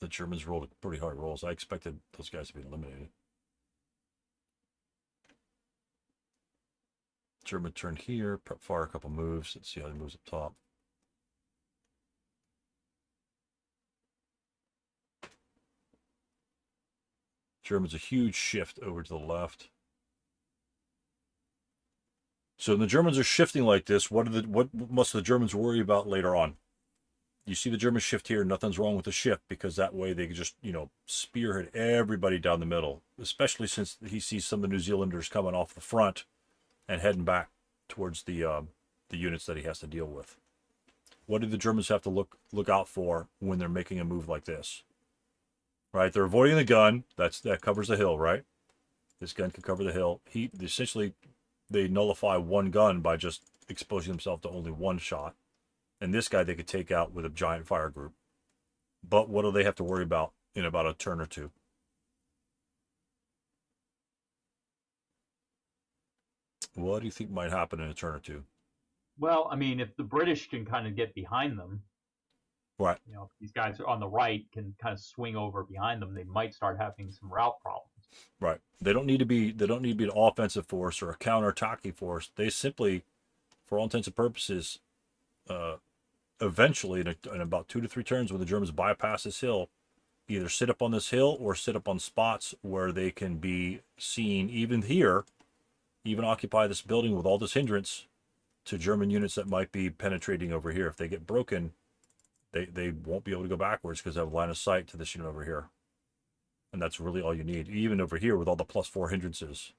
Germans rolled pretty hard rolls. I expected those guys to be eliminated. German turn here, prep fire a couple moves. Let's see how he moves up top. Germans a huge shift over to the left. So when the Germans are shifting like this, what must the Germans worry about later on? You see the Germans shift here, nothing's wrong with the shift, because that way they can just, spearhead everybody down the middle, especially since he sees some of the New Zealanders coming off the front and heading back towards the units that he has to deal with. What do the Germans have to look out for when they're making a move like this? Right, they're avoiding the gun. That covers the hill, right? This gun can cover the hill. Essentially, they nullify one gun by just exposing themselves to only one shot. And this guy they could take out with a giant fire group. But what do they have to worry about in about a turn or two? What do you think might happen in a turn or two? Well, I mean, if the British can kind of get behind them, Right. if these guys on the right can kind of swing over behind them, they might start having some route problems. Right. They don't need to be an offensive force or a counter-attacking force. They simply, for all intents and purposes, eventually, in about 2 to 3 turns, when the Germans bypass this hill, either sit up on this hill or sit up on spots where they can be seen, even here, even occupy this building with all this hindrance to German units that might be penetrating over here. If they get broken, they won't be able to go backwards because they have line of sight to this unit over here. And that's really all you need, even over here with all the +4 hindrances.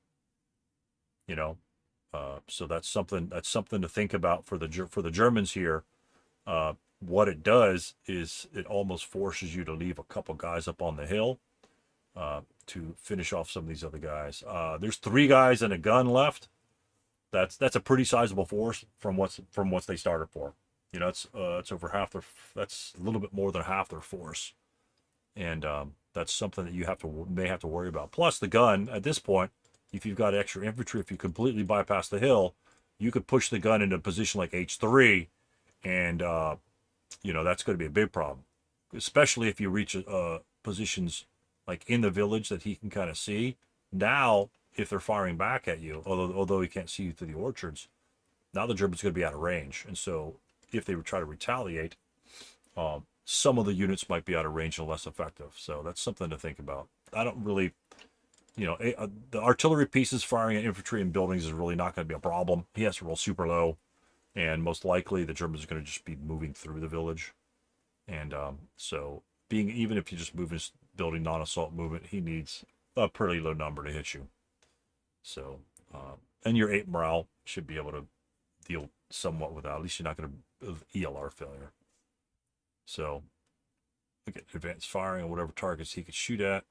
So that's something to think about for the Germans here. What it does is it almost forces you to leave a couple guys up on the hill to finish off some of these other guys. There's 3 guys and a gun left. That's a pretty sizable force from what they started for. It's over half that's a little bit more than half their force, and that's something that you may have to worry about. Plus the gun at this point, if you've got extra infantry, if you completely bypass the hill, you could push the gun into a position like H3, and that's going to be a big problem, especially if you reach positions like in the village that he can kind of see. Now, if they're firing back at you, although he can't see you through the orchards, now the Germans going to be out of range, and so if they would try to retaliate, some of the units might be out of range and less effective. So that's something to think about. I don't really, the artillery pieces firing at infantry and buildings is really not going to be a problem. He has to roll super low, and most likely the Germans are going to just be moving through the village. And so even if you just move his building non-assault movement, he needs a pretty low number to hit you. So, and your 8 morale should be able to deal somewhat with that. At least you're not going to ELR failure. So, again, advanced firing on whatever targets he could shoot at.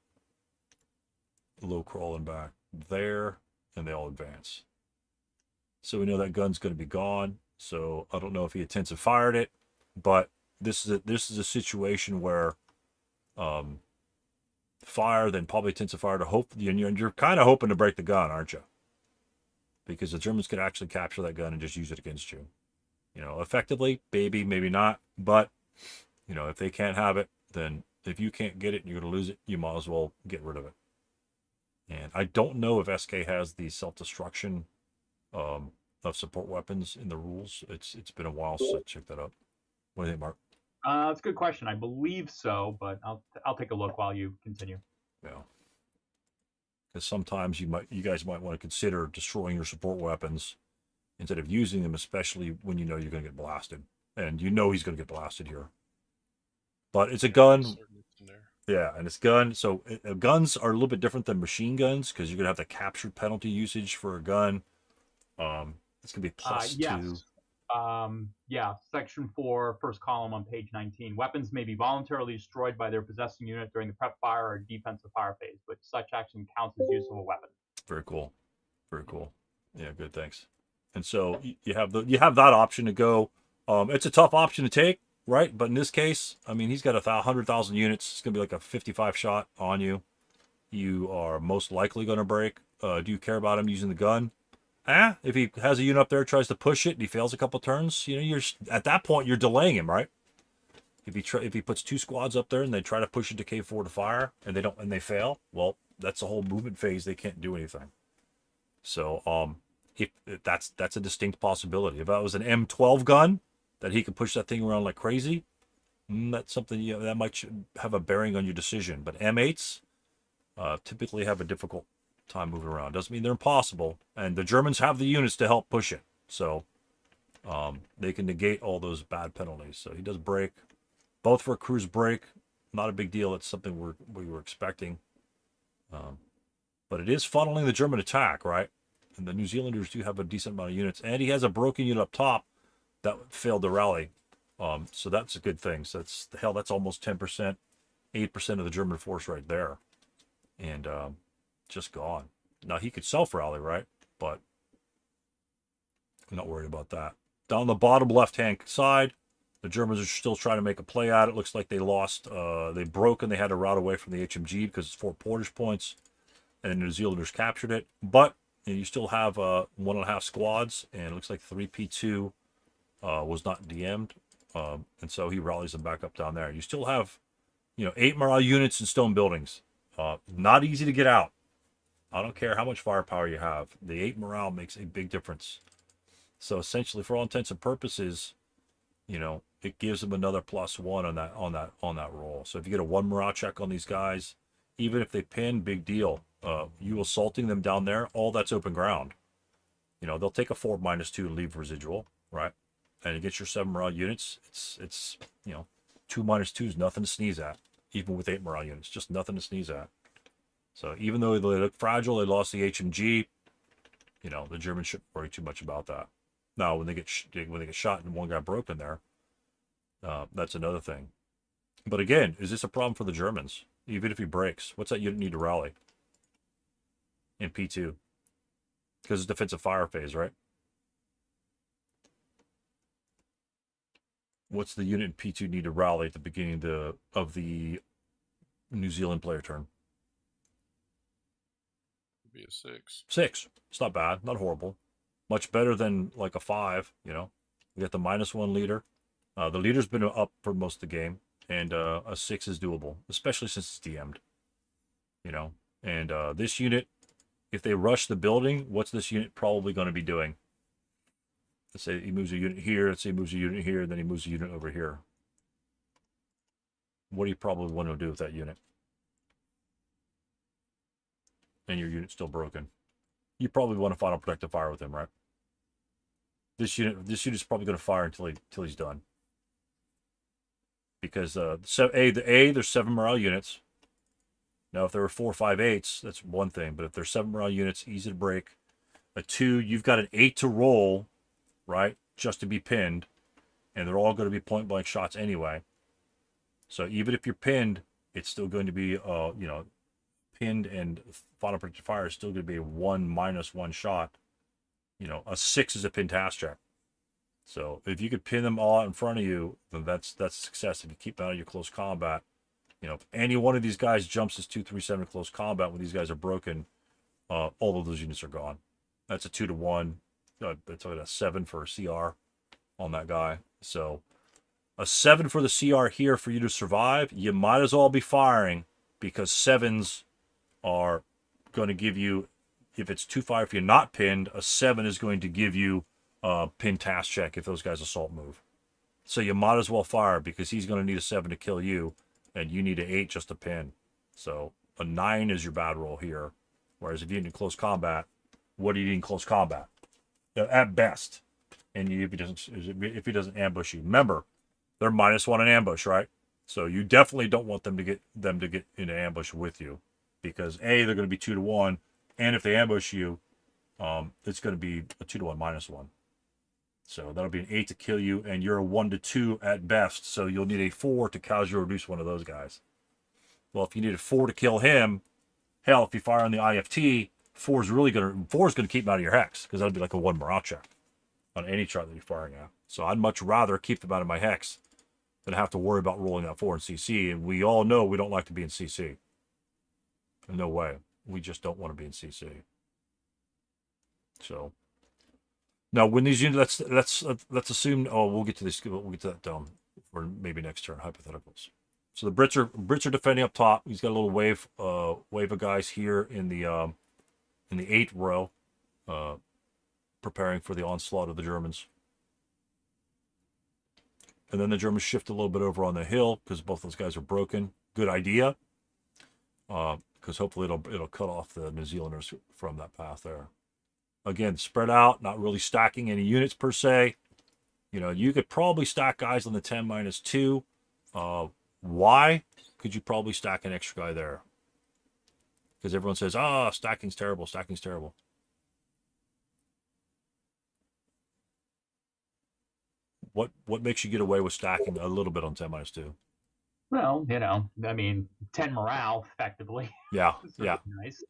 Low crawling back there, and they all advance. So we know that gun's going to be gone. So I don't know if he intensive fired it, but this is a situation where fire, then probably intensive fire to hope. You're kind of hoping to break the gun, aren't you? Because the Germans could actually capture that gun and just use it against you. Effectively, maybe not. But, if they can't have it, then if you can't get it and you're going to lose it, you might as well get rid of it. And I don't know if SK has the self-destruction of support weapons in the rules. It's been a while since I checked that up. What do you think, Mark? That's a good question. I believe so, but I'll take a look while you continue. Yeah. Because sometimes you guys might want to consider destroying your support weapons instead of using them, especially when you're going to get blasted. And he's going to get blasted here. But it's a gun. Yeah, and it's gun. So guns are a little bit different than machine guns because you're going to have the captured penalty usage for a gun. It's going to be +2. Yes. Section 4, first column on page 19. Weapons may be voluntarily destroyed by their possessing unit during the prep fire or defensive fire phase, but such action counts as use of a weapon. Very cool. Very cool. Yeah, good. Thanks. And so you have that option to go. It's a tough option to take. right? But in this case, I mean, he's got 100,000 units. It's going to be like a 55 shot on you. You are most likely going to break. Do you care about him using the gun? If he has a unit up there, tries to push it, and he fails a couple turns, you're at that point you're delaying him, right? If he puts 2 squads up there and they try to push it to K4 to fire and they fail, well, that's the whole movement phase. They can't do anything. So if that's a distinct possibility. If that was an M12 gun that he could push that thing around like crazy, that's something that might have a bearing on your decision. But M8s typically have a difficult time moving around. Doesn't mean they're impossible, and the Germans have the units to help push it, so they can negate all those bad penalties. So he does break. Both for a cruise break, not a big deal. It's something we were expecting, but it is funneling the German attack, right? And the New Zealanders do have a decent amount of units, and he has a broken unit up top that failed to rally. So that's a good thing. So that's almost 10%, 8% of the German force right there, and just gone. Now he could self-rally, right? But I'm not worried about that. Down the bottom left-hand side, the Germans are still trying to make a play at it. Looks like they lost. They broke and they had to route away from the HMG because it's 4 portage points, and the New Zealanders captured it. But you still have 1.5 squads, and it looks like 3P2 was not DM'd, and so he rallies them back up down there. You still have, 8 morale units in stone buildings. Not easy to get out. I don't care how much firepower you have. The 8 morale makes a big difference. So essentially, for all intents and purposes, it gives them another +1 on that roll. So if you get a 1 morale check on these guys, even if they pin, big deal. You assaulting them down there, all that's open ground. They'll take a 4 -2 and leave residual, right? And against your 7 morale units, it's 2 -2 is nothing to sneeze at. Even with 8 morale units, just nothing to sneeze at. So even though they look fragile, they lost the HMG. The Germans shouldn't worry too much about that. Now, when they get shot and one guy broke in there, that's another thing. But again, is this a problem for the Germans? Even if he breaks, what's that unit need to rally in P2? Because it's defensive fire phase, right? What's the unit in P2 need to rally at the beginning of the New Zealand player turn? Be a 6. 6. It's not bad, not horrible. Much better than like a 5. We got the -1 leader. The leader's been up for most of the game, and a 6 is doable, especially since it's DM'd. And this unit, if they rush the building, what's this unit probably going to be doing? Let's say he moves a unit here. Let's say he moves a unit here, and then he moves a unit over here. What do you probably want to do with that unit? And your unit's still broken. You probably want to final protective fire with him, right? This unit's probably going to fire until he's done. Because there's 7 morale units. Now, if there were 4, 5, 8s, that's one thing. But if there's 7 morale units, easy to break. A 2, you've got an 8 to roll, right? Just to be pinned, and they're all going to be point blank shots anyway. So even if you're pinned, it's still going to be pinned, and final protective fire is still going to be a 1 -1 shot. A 6 is a pin task check. So if you could pin them all out in front of you, then that's success. If you keep them out of your close combat, if any one of these guys jumps his 2-3-7 close combat when these guys are broken, all of those units are gone. That's a 2-1. That's a 7 for a CR on that guy. So a 7 for the CR here for you to survive. You might as well be firing, because 7s are going to give you, if it's 2-5, if you're not pinned, a 7 is going to give you a pin task check if those guys assault move. So you might as well fire, because he's going to need a 7 to kill you, and you need an 8 just to pin. So a 9 is your bad roll here. Whereas if you need close combat, what do you need in close combat? At best. And if he doesn't ambush you. Remember, they're -1 in ambush, right? So you definitely don't want them to get into ambush with you, because they're going to be 2-1, and if they ambush you, it's going to be a 2-1 -1. So that'll be an 8 to kill you, and you're a 1-2 at best. So you'll need a 4 to casual reduce one of those guys. Well, if you need a 4 to kill him, hell, if you fire on the IFT, 4's going to keep him out of your hex, because that'll be like a 1 morale check on any chart that you're firing at. So I'd much rather keep them out of my hex than have to worry about rolling that 4 in CC. And we all know we don't like to be in CC. No way. We just don't want to be in CC. So now when these units, let's assume. Oh, we'll get to this. We'll get to that down for maybe next turn hypotheticals. So the Brits are defending up top. He's got a little wave of guys here in the 8th row, preparing for the onslaught of the Germans. And then the Germans shift a little bit over on the hill because both those guys are broken. Good idea, because hopefully it'll cut off the New Zealanders from that path there. Again, spread out, not really stacking any units per se. You know, you could probably stack guys on the 10-2. Why could you probably stack an extra guy there? Because everyone says, stacking's terrible, stacking's terrible. What makes you get away with stacking a little bit on 10-2? Well, you know, I mean, 10 morale effectively. Yeah, So yeah. Nice.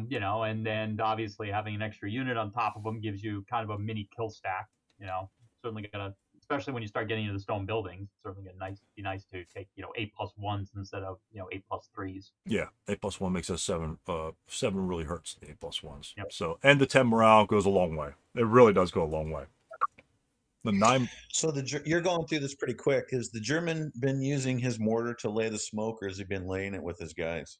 You know, and then obviously having an extra unit on top of them gives you kind of a mini kill stack. You know, certainly gonna, especially when you start getting into the stone buildings, certainly be nice to take, you know, 8+1s instead of, you know, 8+3s. Yeah, 8+1 makes us 7. 7 really hurts the 8+1s. Yep. So, and the 10 morale goes a long way. It really does go a long way. The 9. So you're going through this pretty quick. Has the German been using his mortar to lay the smoke, or has he been laying it with his guys?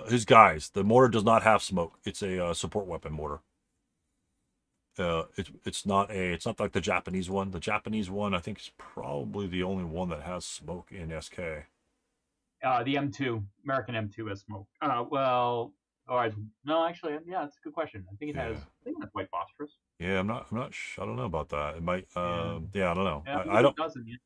His guys. The mortar does not have smoke. It's a support weapon mortar. It's not like the Japanese one. The Japanese one, I think, is probably the only one that has smoke in SK. The M2, American M2 has smoke. Well, no, actually, yeah, that's a good question. I think it has white phosphorus. Yeah, I'm not. I don't know about that. It might. I don't know. Yeah, I don't.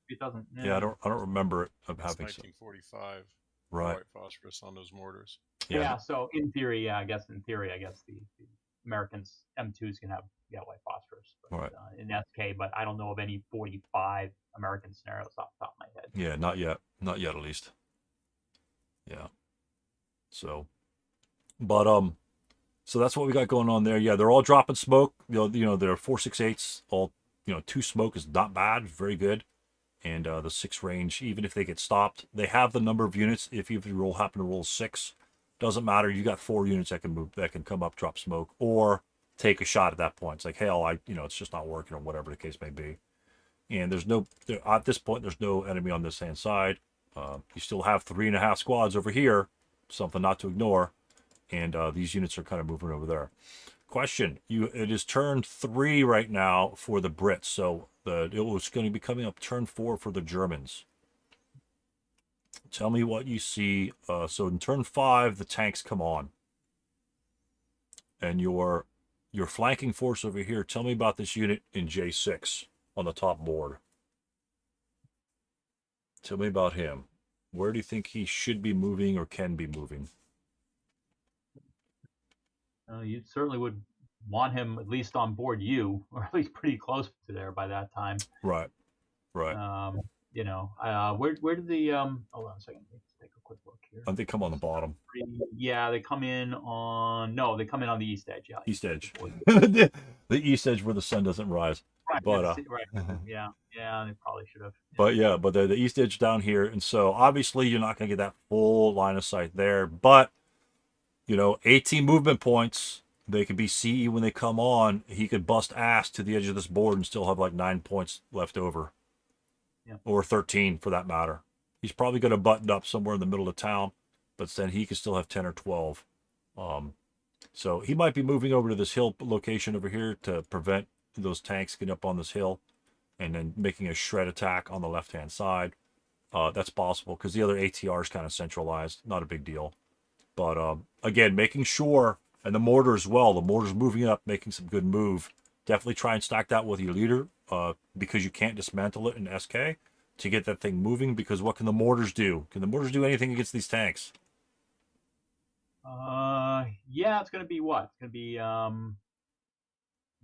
It doesn't. Yeah, I don't remember it It's having. 1945. Right. White phosphorus on those mortars. Yeah. So in theory, I guess the Americans M2s can have white phosphorus. But, Right. In SK, but I don't know of any 45 American scenarios off the top of my head. Yeah, not yet. Not yet, at least. Yeah. So, but so that's what we got going on there. Yeah, they're all dropping smoke. You know, they're 4.68s. All, 2 smoke is not bad. Very good. And the 6 range, even if they get stopped, they have the number of units. If you happen to roll 6, doesn't matter. You got 4 units that can move, that can come up, drop smoke, or take a shot at that point. It's like, hell, it's just not working, or whatever the case may be. And at this point, there's no enemy on this hand side. You still have 3.5 squads over here, something not to ignore. And these units are kind of moving over there. Question: it is turn 3 right now for the Brits, so it was going to be coming up turn 4 for the Germans. Tell me what you see. So in turn 5, the tanks come on, and your flanking force over here. Tell me about this unit in J6 on the top board. Tell me about him. Where do you think he should be moving or can be moving? You certainly would want him at least on board you, or at least pretty close to there by that time. Right. Where did the hold on a second, let's take a quick look here. They come on the bottom. Yeah, they come in on the east edge. Yeah, East edge. The east edge where the sun doesn't rise. Right, But yeah, they probably should have. But they're the east edge down here, and so obviously you're not going to get that full line of sight there. But 18 movement points. They could be CE when they come on. He could bust ass to the edge of this board and still have like 9 points left over. Yeah. Or 13 for that matter. He's probably going to button up somewhere in the middle of town, but then he could still have 10 or 12. So he might be moving over to this hill location over here to prevent those tanks getting up on this hill and then making a shred attack on the left-hand side. That's possible because the other ATR is kind of centralized. Not a big deal. But again, making sure, and the mortar as well, the mortar's moving up, making some good move. Definitely try and stack that with your leader because you can't dismantle it in SK to get that thing moving, because what can the mortars do? Can the mortars do anything against these tanks? Yeah, it's going to be what? It's going to be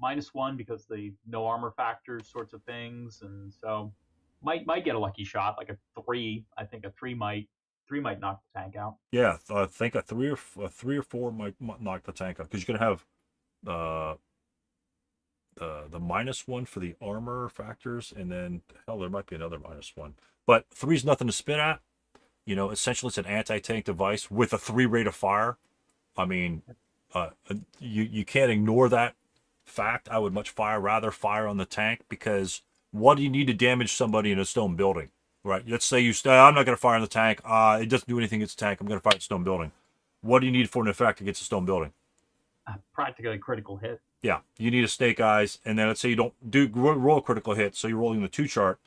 -1 because the no armor factors sorts of things, and so might get a lucky shot, like a 3. I think a 3 might knock the tank out. Yeah, I think a 3 or 4 might knock the tank out, because you're going to have the -1 for the armor factors, and then hell, there might be another -1. But 3's nothing to spit at. You know, essentially it's an anti-tank device with a 3 rate of fire. I mean, you can't ignore that fact. I would much rather fire on the tank, because what do you need to damage somebody in a stone building, right? Let's say I'm not going to fire on the tank. It doesn't do anything against the tank. I'm going to fire at the stone building. What do you need for an effect against a stone building? Practically a critical hit. Yeah, you need a snake eyes, and then let's say you don't roll a critical hit, so you're rolling the 2 chart,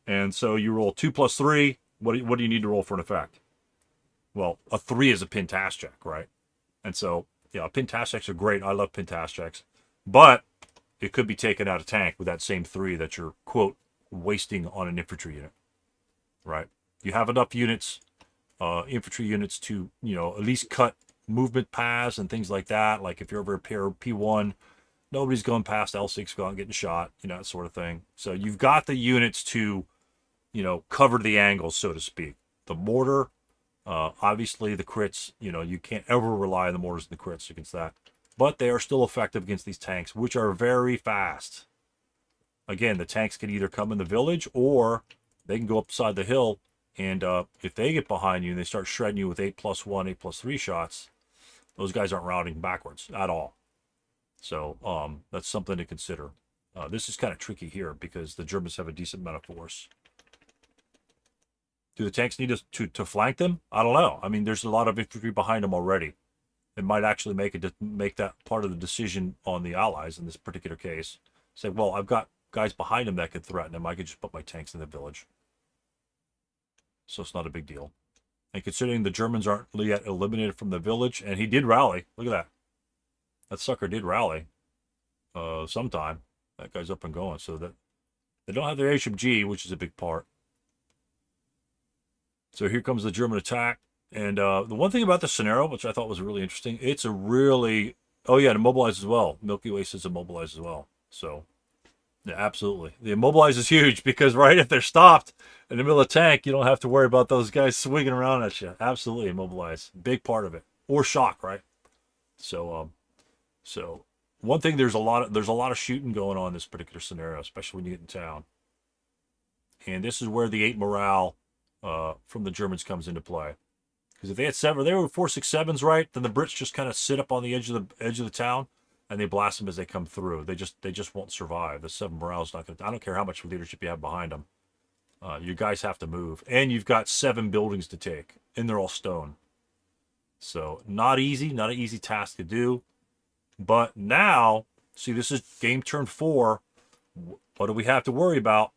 and so you roll 2 plus 3. What do you need to roll for an effect? Well, a 3 is a pintask check, right? And so, yeah, pintask checks are great. I love pintask checks, but it could be taken out of tank with that same 3 that you're, quote, wasting on an infantry unit, right? You have enough units, infantry units, to, you know, at least cut movement paths and things like that. Like if you're over a pair of P1, nobody's going past L6 going getting shot, you know, that sort of thing. So you've got the units to, you know, cover the angles, so to speak. The mortar, obviously the crits, you know, you can't ever rely on the mortars and the crits against that. But they are still effective against these tanks, which are very fast. Again, the tanks can either come in the village, or they can go upside the hill, and if they get behind you and they start shredding you with 8+1, 8+3 shots, those guys aren't routing backwards at all. So that's something to consider. This is kind of tricky here because the Germans have a decent amount of force. Do the tanks need us to flank them? I don't know. I mean, there's a lot of infantry behind them already. It might actually make that part of the decision on the Allies in this particular case. Say, well, I've got guys behind them that could threaten them. I could just put my tanks in the village. So it's not a big deal. And considering the Germans aren't yet eliminated from the village, and he did rally. Look at that. That sucker did rally sometime. That guy's up and going. So that they don't have their HMG, which is a big part. So here comes the German attack. And the one thing about the scenario, which I thought was really interesting, it's a really... Oh, yeah, and immobilize as well. Milky Way says immobilize as well. So, yeah, absolutely. The immobilize is huge because, right, if they're stopped in the middle of the tank, you don't have to worry about those guys swinging around at you. Absolutely immobilize. Big part of it. Or shock, right? So, one thing, there's a lot of shooting going on in this particular scenario, especially when you get in town. And this is where the 8 morale from the Germans comes into play. Because if they had 7, they were 4.67s, right? Then the Brits just kind of sit up on the edge of the town, and they blast them as they come through. They just won't survive. The 7 morale is not going to. I don't care how much leadership you have behind them. You guys have to move, and you've got 7 buildings to take, and they're all stone. So not easy, not an easy task to do. But now, see, this is game turn 4. What do we have to worry about?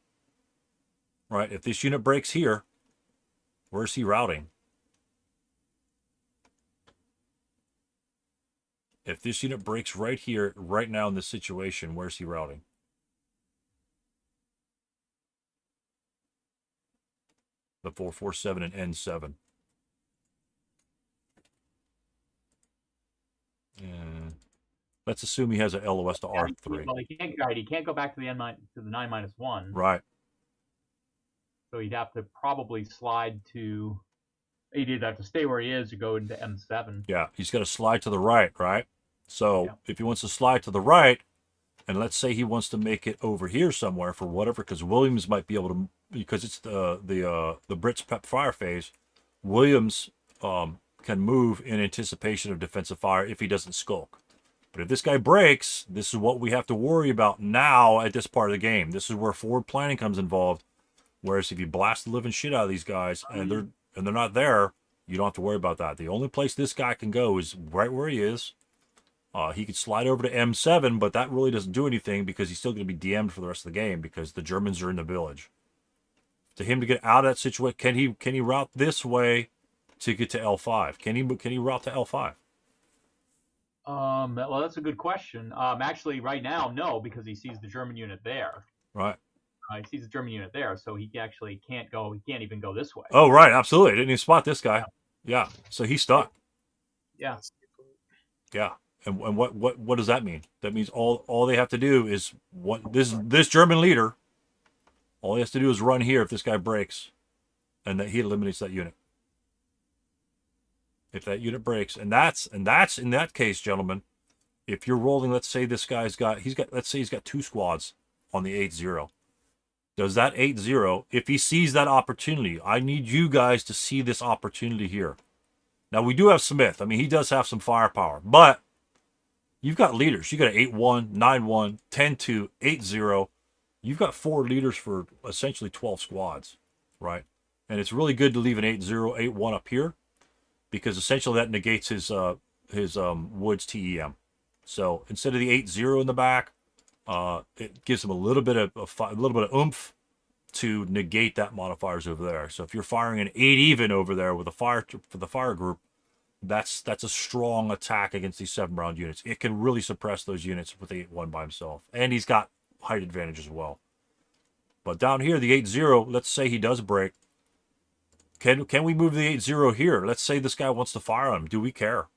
Right? If this unit breaks here, where's he routing? If this unit breaks right here, right now in this situation, where's he routing? The 447 and N7. And let's assume he has an LOS to R3. Well, he can't go back to the to the 9-1. Right. So he'd have to probably slide to. He'd either have to stay where he is or go into M7. Yeah, he's got to slide to the right, right? So if he wants to slide to the right, and let's say he wants to make it over here somewhere for whatever, because Williams might be able to, because it's the Brits prep fire phase, Williams can move in anticipation of defensive fire if he doesn't skulk. But if this guy breaks, this is what we have to worry about now at this part of the game. This is where forward planning comes involved. Whereas if you blast the living shit out of these guys and they're not there, you don't have to worry about that. The only place this guy can go is right where he is. He could slide over to M7, but that really doesn't do anything because he's still going to be DM'd for the rest of the game because the Germans are in the village. To him to get out of that situation, can he route this way to get to L5? Can he route to L5? Well, that's a good question. Actually, right now, no, because he sees the German unit there. Right. He sees the German unit there, so he actually can't go. He can't even go this way. Oh, right, absolutely. I didn't even spot this guy. Yeah, so he's stuck. Yeah. Yeah. And what does that mean? That means all they have to do is this German leader. All he has to do is run here if this guy breaks, and that he eliminates that unit. If that unit breaks, and that's in that case, gentlemen, if you're rolling, let's say this guy's got let's say he's got 2 squads on the 8-0. Does that 8-0, if he sees that opportunity, I need you guys to see this opportunity here. Now, we do have Smith. I mean, he does have some firepower, but you've got leaders. You got an 8-1, 9-1, 10-2, 8-0. You've got 4 leaders for essentially 12 squads, right? And it's really good to leave an 8-0, 8-1 up here because essentially that negates his Woods TEM. So instead of the 8-0 in the back, it gives him a little bit of oomph to negate that modifiers over there. So if you're firing an 8 even over there with a fire for the fire group, that's a strong attack against these 7-round units. It can really suppress those units with the 8-1 by himself, and he's got height advantage as well. But down here, the 8-0, let's say he does break. Can we move the 8-0 here? Let's say this guy wants to fire on him. Do we care?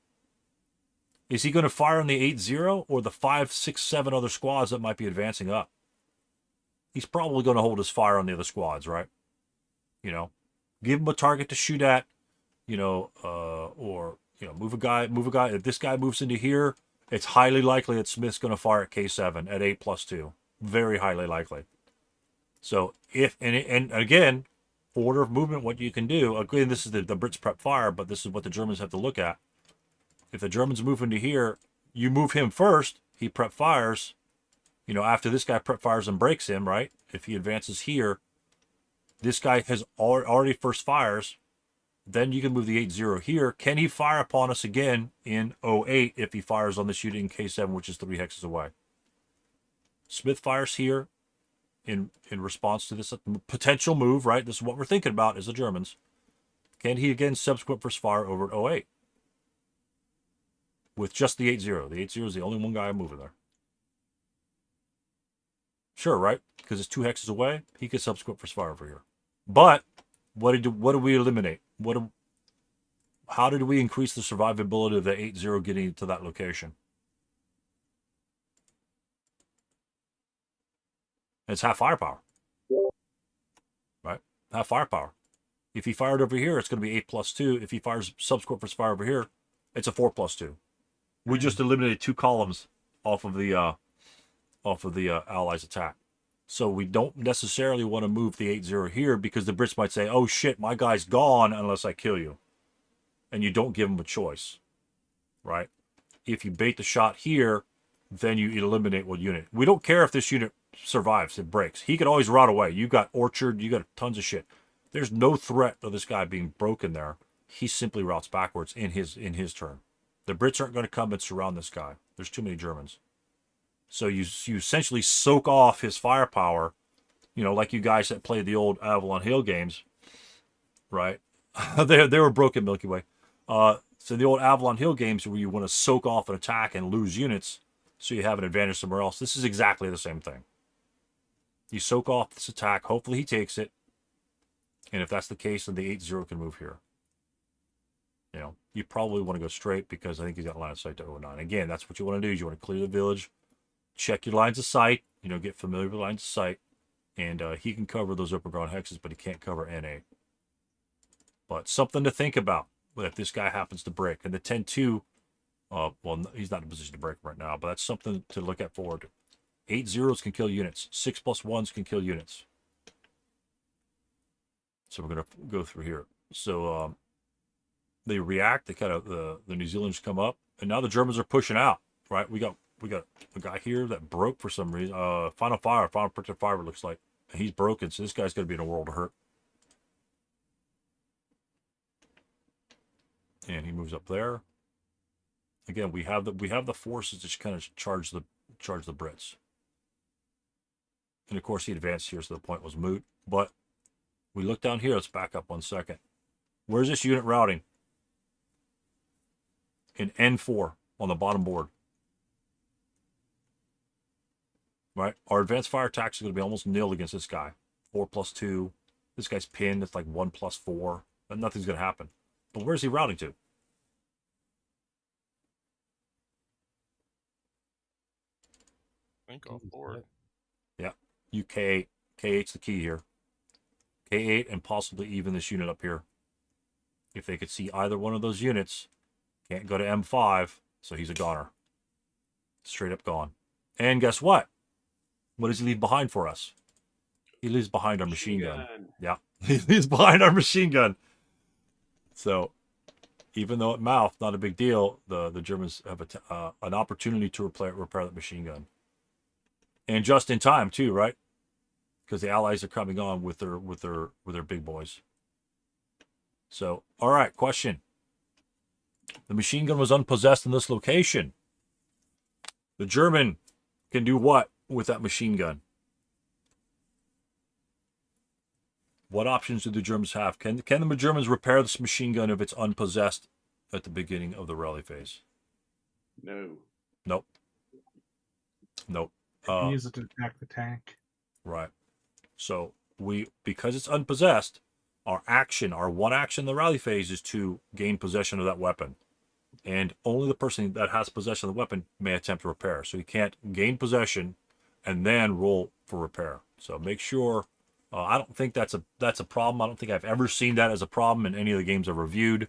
Is he going to fire on the 8-0 or the 5, 6, 7 other squads that might be advancing up? He's probably going to hold his fire on the other squads, right? You know, give him a target to shoot at, you know, or, you know, move a guy. If this guy moves into here, it's highly likely that Smith's going to fire at K7 at 8+2. Very highly likely. So if, and again, order of movement, what you can do, again, this is the Brits prep fire, but this is what the Germans have to look at. If the Germans move into here, you move him first, he prep fires. You know, after this guy prep fires and breaks him, right? If he advances here, this guy has already first fires. Then you can move the 8-0 here. Can he fire upon us again in 08 if he fires on this unit in K7, which is 3 hexes away? Smith fires here in response to this potential move, right? This is what we're thinking about as the Germans. Can he again subsequent first fire over at 08? With just the 8-0. The 8-0 is the only one guy moving there. Sure, right? Because it's 2 hexes away, he could subsequent first fire over here. But what did we eliminate? How did we increase the survivability of the 8-0 getting to that location? It's half firepower. Right? Half firepower. If he fired over here, it's going to be 8+2. If he fires subsequent first fire over here, it's a 4+2. We just eliminated 2 columns off of the Allies' attack. So we don't necessarily want to move the 8-0 here because the Brits might say, oh shit, my guy's gone unless I kill you. And you don't give them a choice, right? If you bait the shot here, then you eliminate one unit. We don't care if this unit survives, it breaks. He could always rout away. You got Orchard, you got tons of shit. There's no threat of this guy being broken there. He simply routes backwards in his turn. The Brits aren't going to come and surround this guy. There's too many Germans. So you essentially soak off his firepower, you know, like you guys that played the old Avalon Hill games, right? they were broken Milky Way. So the old Avalon Hill games where you want to soak off an attack and lose units so you have an advantage somewhere else. This is exactly the same thing. You soak off this attack. Hopefully he takes it. And if that's the case, then the 8-0 can move here. You know, you probably want to go straight because I think he's got line of sight to 09. Again, that's what you want to do. Is you want to clear the village, check your lines of sight, you know, get familiar with lines of sight, and he can cover those open ground hexes, but he can't cover NA. But something to think about if this guy happens to break. And the 10-2, well, he's not in a position to break right now, but that's something to look at forward. 8-0s can kill units. 6+1s can kill units. So we're going to go through here. So they react. They kind of the New Zealanders come up, and now the Germans are pushing out. Right? We got a guy here that broke for some reason. Final protective fire looks like he's broken. So this guy's going to be in a world of hurt. And he moves up there. Again, we have the forces to kind of charge the Brits. And of course, he advanced here, so the point was moot. But we look down here. Let's back up 1 second. Where's this unit routing? In N4 on the bottom board. Right? Our advanced fire attacks are going to be almost nil against this guy. 4+2. This guy's pinned. It's like 1+4. And nothing's going to happen. But where's he routing to? I think off board. Yeah. You K8. K8's the key here. K8 and possibly even this unit up here. If they could see either one of those units, can't go to M5, so he's a goner. Straight up gone. And guess what? What does he leave behind for us? He leaves behind our machine gun. Yeah, he leaves behind our machine gun. So, even though it mouthed, not a big deal. The Germans have an opportunity to repair that machine gun, and just in time too, right? Because the Allies are coming on with their big boys. So, all right, question. The machine gun was unpossessed in this location. The German can do what with that machine gun? What options do the Germans have? Can the Germans repair this machine gun if it's unpossessed at the beginning of the rally phase? No. Nope. Nope. Use it to attack the tank. Right. So because it's unpossessed, our one action in the rally phase is to gain possession of that weapon. And only the person that has possession of the weapon may attempt to repair. So you can't gain possession and then roll for repair. So make sure. I don't think that's a problem. I don't think I've ever seen that as a problem in any of the games I've reviewed.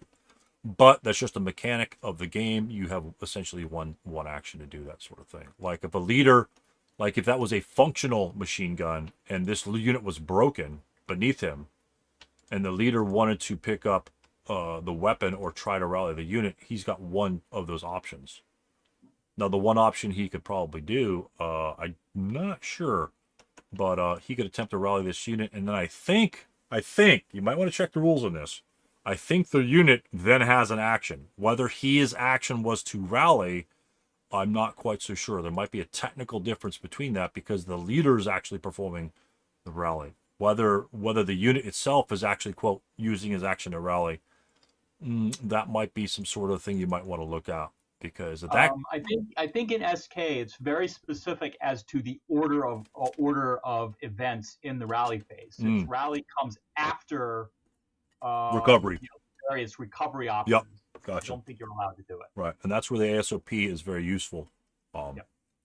But that's just a mechanic of the game. You have essentially one action to do that sort of thing. Like if a leader, like if that was a functional machine gun and this unit was broken beneath him, and the leader wanted to pick up the weapon or try to rally the unit, he's got one of those options. Now, the one option he could probably do, I'm not sure, but he could attempt to rally this unit, and then I think, you might want to check the rules on this. I think the unit then has an action. Whether his action was to rally, I'm not quite so sure. There might be a technical difference between that because the leader is actually performing the rally. Whether the unit itself is actually, quote, using his action to rally, that might be some sort of thing you might want to look at. Because that I think in SK it's very specific as to the order of events in the rally phase. Since rally comes after recovery, various recovery options. Yep, gotcha. I don't think you're allowed to do it. Right, and that's where the ASOP is very useful,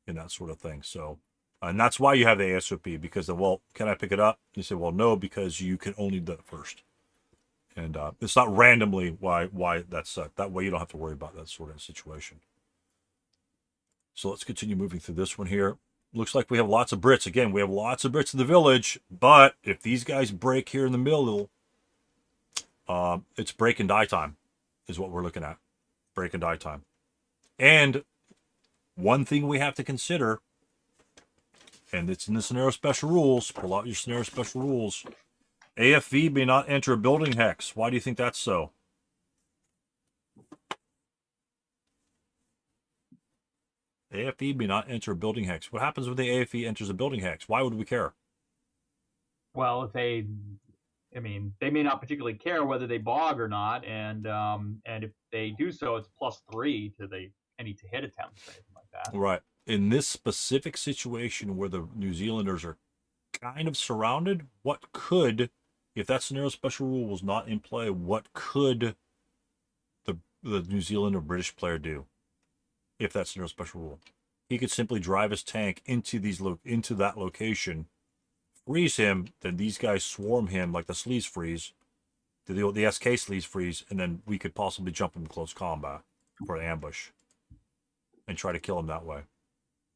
in that sort of thing. So, and that's why you have the ASOP because can I pick it up? You say, well, no, because you can only do it first. And it's not randomly why that's that way you don't have to worry about that sort of situation. So let's continue moving through this one here. Looks like we have lots of Brits. Again, we have lots of Brits in the village, but if these guys break here in the middle, it's break and die time is what we're looking at. Break and die time. And one thing we have to consider, and it's in the scenario special rules, pull out your scenario special rules. AFV may not enter a building hex. Why do you think that's so? AFV may not enter a building hex. What happens when the AFV enters a building hex? Why would we care? Well, they may not particularly care whether they bog or not, and if they do so, it's +3 to any to hit attempts or anything like that. Right. In this specific situation where the New Zealanders are kind of surrounded, if that scenario special rule was not in play, what could the New Zealand or British player do? If that scenario special rule, he could simply drive his tank into that location, freeze him, then these guys swarm him like the sleeves freeze, the SK sleeves freeze, and then we could possibly jump him in close combat for an ambush and try to kill him that way.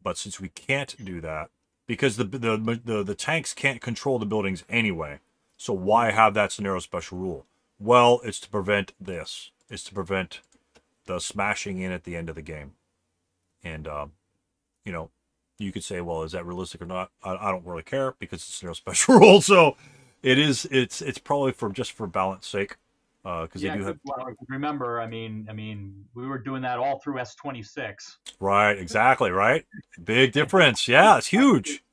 But since we can't do that, because the tanks can't control the buildings anyway, so why have that scenario special rule? Well, it's to prevent this. It's to prevent the smashing in at the end of the game. And, you could say, well, is that realistic or not? I don't really care because it's a scenario special rule. So it's probably for balance sake. Because they do have. Well, remember, we were doing that all through S26. Right, exactly, right? Big difference. Yeah, it's huge.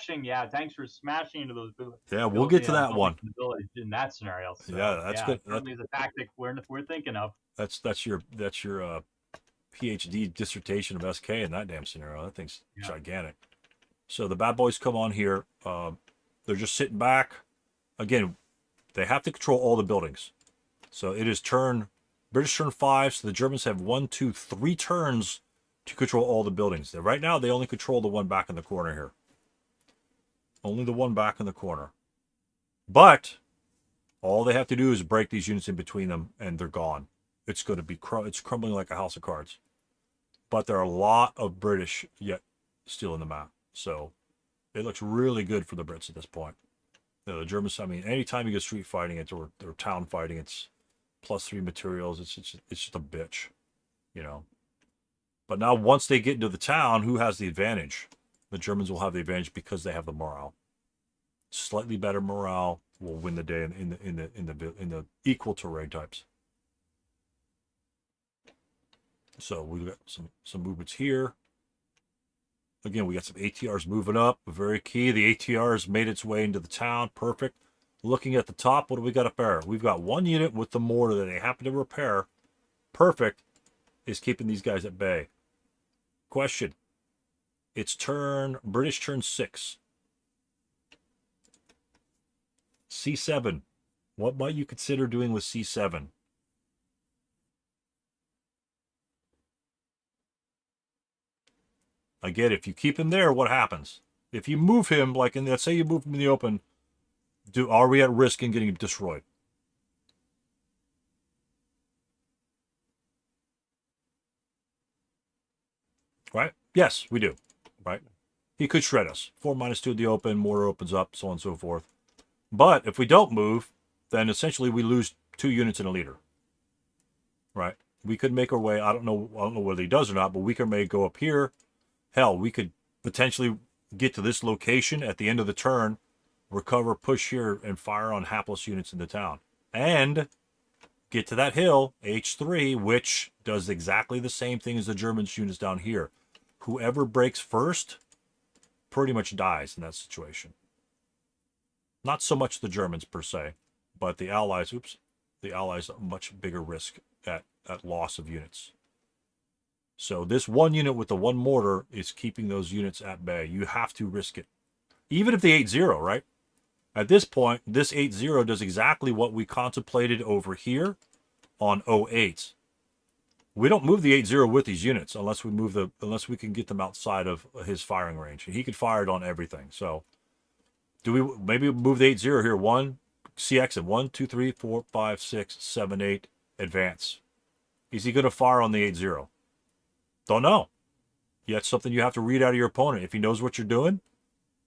Yeah, thanks for smashing into those buildings. Yeah, we'll get to that one. In that scenario. So, yeah, that's good. That is a tactic we're thinking of. That's your PhD dissertation of SK in that damn scenario. That thing's gigantic. So the bad boys come on here. They're just sitting back. Again, they have to control all the buildings. So it is British turn 5. So the Germans have 1, 2, 3 turns to control all the buildings. Right now, they only control the one back in the corner here. Only the one back in the corner. But all they have to do is break these units in between them, and they're gone. It's going to be it's crumbling like a house of cards. But there are a lot of British yet still in the map. So it looks really good for the Brits at this point. The Germans, I mean, anytime you go street fighting it or town fighting, it's +3 materials. It's just a bitch, you know. But now once they get into the town, who has the advantage? The Germans will have the advantage because they have the morale. Slightly better morale will win the day in the equal terrain types. So we got some movements here. Again, we got some ATRs moving up. Very key. The ATR has made its way into the town. Perfect. Looking at the top, what do we got up there? We've got one unit with the mortar that they happen to repair. Perfect. Is keeping these guys at bay. Question. It's British turn 6. C7. What might you consider doing with C7? Again, if you keep him there, what happens? If you move him, like let's say you move him in the open, are we at risk in getting destroyed? Right? Yes, we do. Right? He could shred us. 4-2 in the open, mortar opens up, so on and so forth. But if we don't move, then essentially we lose 2 units and a leader. Right? We could make our way. I don't know whether he does or not, but we may go up here. Hell, we could potentially get to this location at the end of the turn, recover, push here, and fire on hapless units in the town. And get to that hill, H3, which does exactly the same thing as the Germans' units down here. Whoever breaks first pretty much dies in that situation. Not so much the Germans per se, but the Allies, the Allies are much bigger risk at loss of units. So this one unit with the one mortar is keeping those units at bay. You have to risk it. Even if they 8-0, right? At this point, this 8-0 does exactly what we contemplated over here on 08. We don't move the 8-0 with these units unless we can get them outside of his firing range. And he could fire it on everything. So do we maybe move the 8-0 here? 1, CX and 1, 2, 3, 4, 5, 6, 7, 8, advance. Is he going to fire on the 8-0? Don't know. Yet something you have to read out of your opponent. If he knows what you're doing,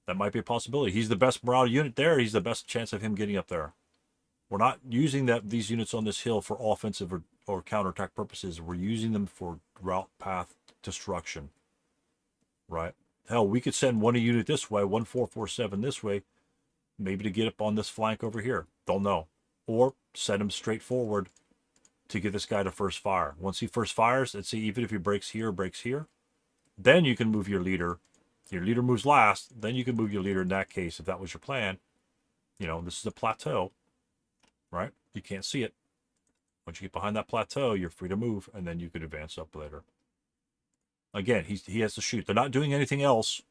that might be a possibility. He's the best morale unit there. He's the best chance of him getting up there. We're not using these units on this hill for offensive or counterattack purposes. We're using them for route path destruction. Right? Hell, we could send one unit this way, 1447 this way, maybe to get up on this flank over here. Don't know. Or send him straight forward to get this guy to first fire. Once he first fires, let's see, even if he breaks here, then you can move your leader. Your leader moves last, then you can move your leader in that case, if that was your plan. You know, this is a plateau, right? You can't see it. Once you get behind that plateau, you're free to move, and then you could advance up later. Again, he has to shoot. They're not doing anything else,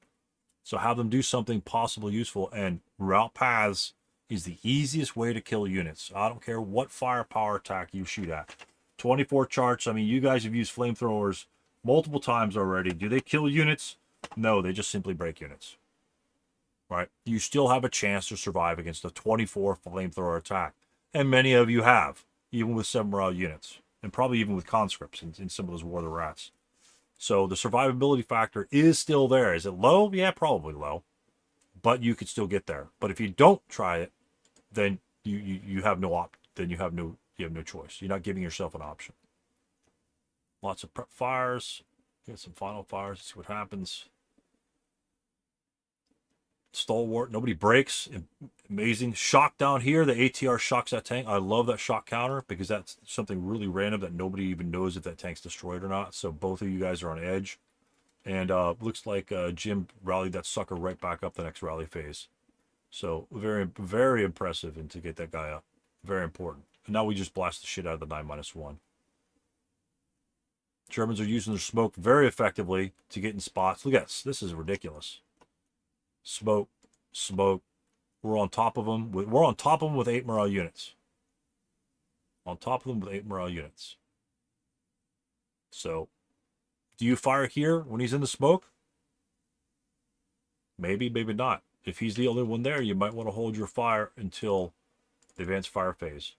so have them do something possibly useful, and route paths is the easiest way to kill units. I don't care what firepower attack you shoot at. 24 charts. I mean, you guys have used flamethrowers multiple times already. Do they kill units? No, they just simply break units. Right? You still have a chance to survive against a 24 flamethrower attack. And many of you have, even with 7 morale units. And probably even with conscripts in some of those War of the Rats. So the survivability factor is still there. Is it low? Yeah, probably low. But you could still get there. But if you don't try it, then you have no choice. You're not giving yourself an option. Lots of prep fires. Get some final fires. See what happens. Stalwart. Nobody breaks. Amazing. Shock down here. The ATR shocks that tank. I love that shock counter because that's something really random that nobody even knows if that tank's destroyed or not. So both of you guys are on edge. And looks like Jim rallied that sucker right back up the next rally phase. So very, very impressive and to get that guy up. Very important. And now we just blast the shit out of the 9-1. Germans are using their smoke very effectively to get in spots. Look at this. This is ridiculous. Smoke. We're on top of them. We're on top of them with 8 morale units. On top of them with 8 morale units. So, do you fire here when he's in the smoke? Maybe, maybe not. If he's the only one there, you might want to hold your fire until the advanced fire phase.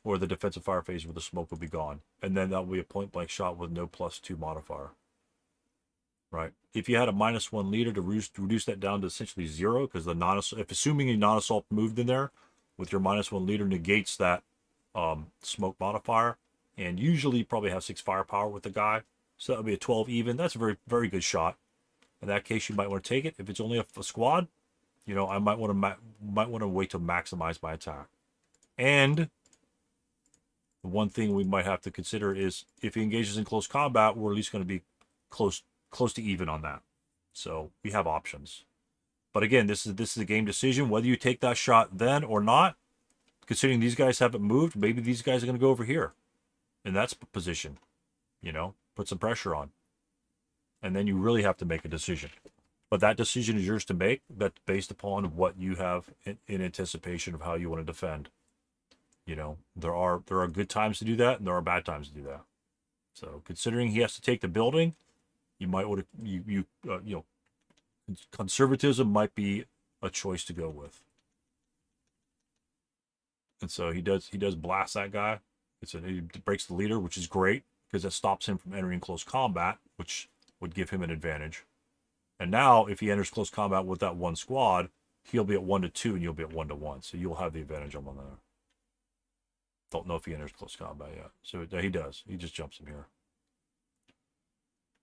Or the defensive fire phase where the smoke will be gone. And then that will be a point-blank shot with no +2 modifier. right? If you had a -1 leader to reduce that down to essentially 0, because the if assuming a non-assault moved in there with your -1 leader negates that smoke modifier, and usually you probably have 6 firepower with the guy, so that would be a 12 even. That's a very, very good shot. In that case, you might want to take it. If it's only a squad, you know, I might want to wait to maximize my attack. And the one thing we might have to consider is if he engages in close combat, we're at least going to be close to even on that. So we have options. But again, this is a game decision whether you take that shot then or not. Considering these guys haven't moved, maybe these guys are going to go over here in that position. You know, put some pressure on, and then you really have to make a decision. But that decision is yours to make. That's based upon what you have in anticipation of how you want to defend. You know, there are good times to do that, and there are bad times to do that. So, considering he has to take the building, you might want to you know, conservatism might be a choice to go with. And so he does blast that guy. He breaks the leader, which is great because it stops him from entering close combat, which would give him an advantage. And now, if he enters close combat with that one squad, he'll be at 1-2, and you'll be at 1-1. So you'll have the advantage on one another. Don't know if he enters close combat yet. So he does. He just jumps him here.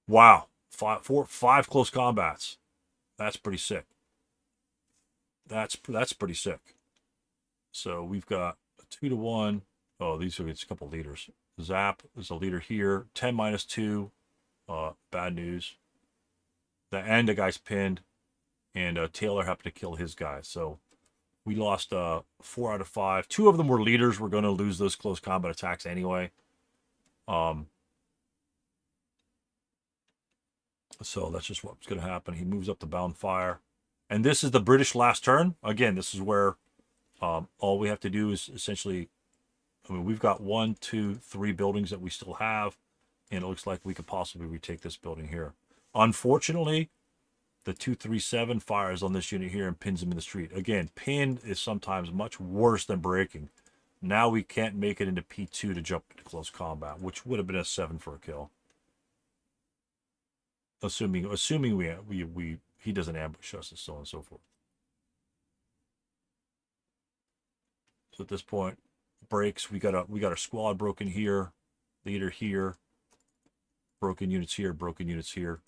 Wow, 5 close combats. That's pretty sick. That's pretty sick. So we've got a 2-1. Oh, these are a couple leaders. Zap is a leader here. 10 -2. Bad news. The end, the guy's pinned, and Taylor happened to kill his guy. So we lost 4 out of 5. 2 of them were leaders. We're going to lose those close combat attacks anyway. So that's just what's going to happen. He moves up the bound fire. And this is the British last turn. Again, this is where all we have to do is essentially, I mean, we've got 1, 2, 3 buildings that we still have, and it looks like we could possibly retake this building here. Unfortunately, the 237 fires on this unit here and pins him in the street. Again, pin is sometimes much worse than breaking. Now we can't make it into P2 to jump into close combat, which would have been a 7 for a kill. Assuming he doesn't ambush us and so on and so forth. So at this point, breaks. We got our squad broken here, leader here, broken units here, broken units here.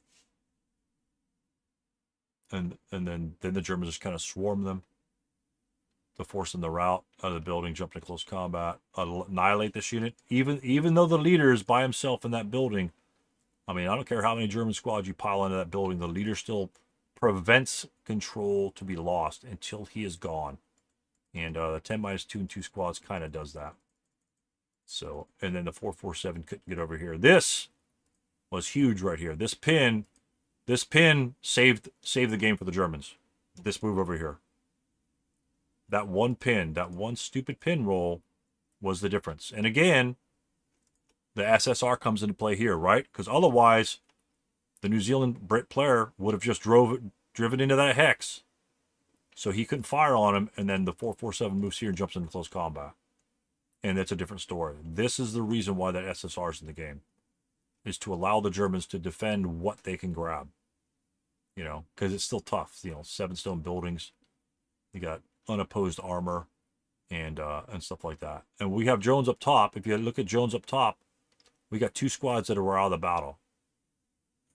And then the Germans just kind of swarm them to force them to rout out of the building, jump into close combat, annihilate this unit. Even though the leader is by himself in that building, I mean, I don't care how many German squads you pile into that building, the leader still prevents control to be lost until he is gone. And the 10 -2 and 2 squads kind of does that. So, and then the 447 couldn't get over here. This was huge right here. This pin saved the game for the Germans. This move over here. That one pin, that one stupid pin roll was the difference. And again, the SSR comes into play here, right? Because otherwise, the New Zealand Brit player would have just driven into that hex. So he couldn't fire on him, and then the 447 moves here and jumps into close combat. And that's a different story. This is the reason why that SSR is in the game, is to allow the Germans to defend what they can grab. You know, because it's still tough. You know, 7 stone buildings. You got unopposed armor and stuff like that. And we have Jones up top. If you look at Jones up top, we got 2 squads that were out of the battle.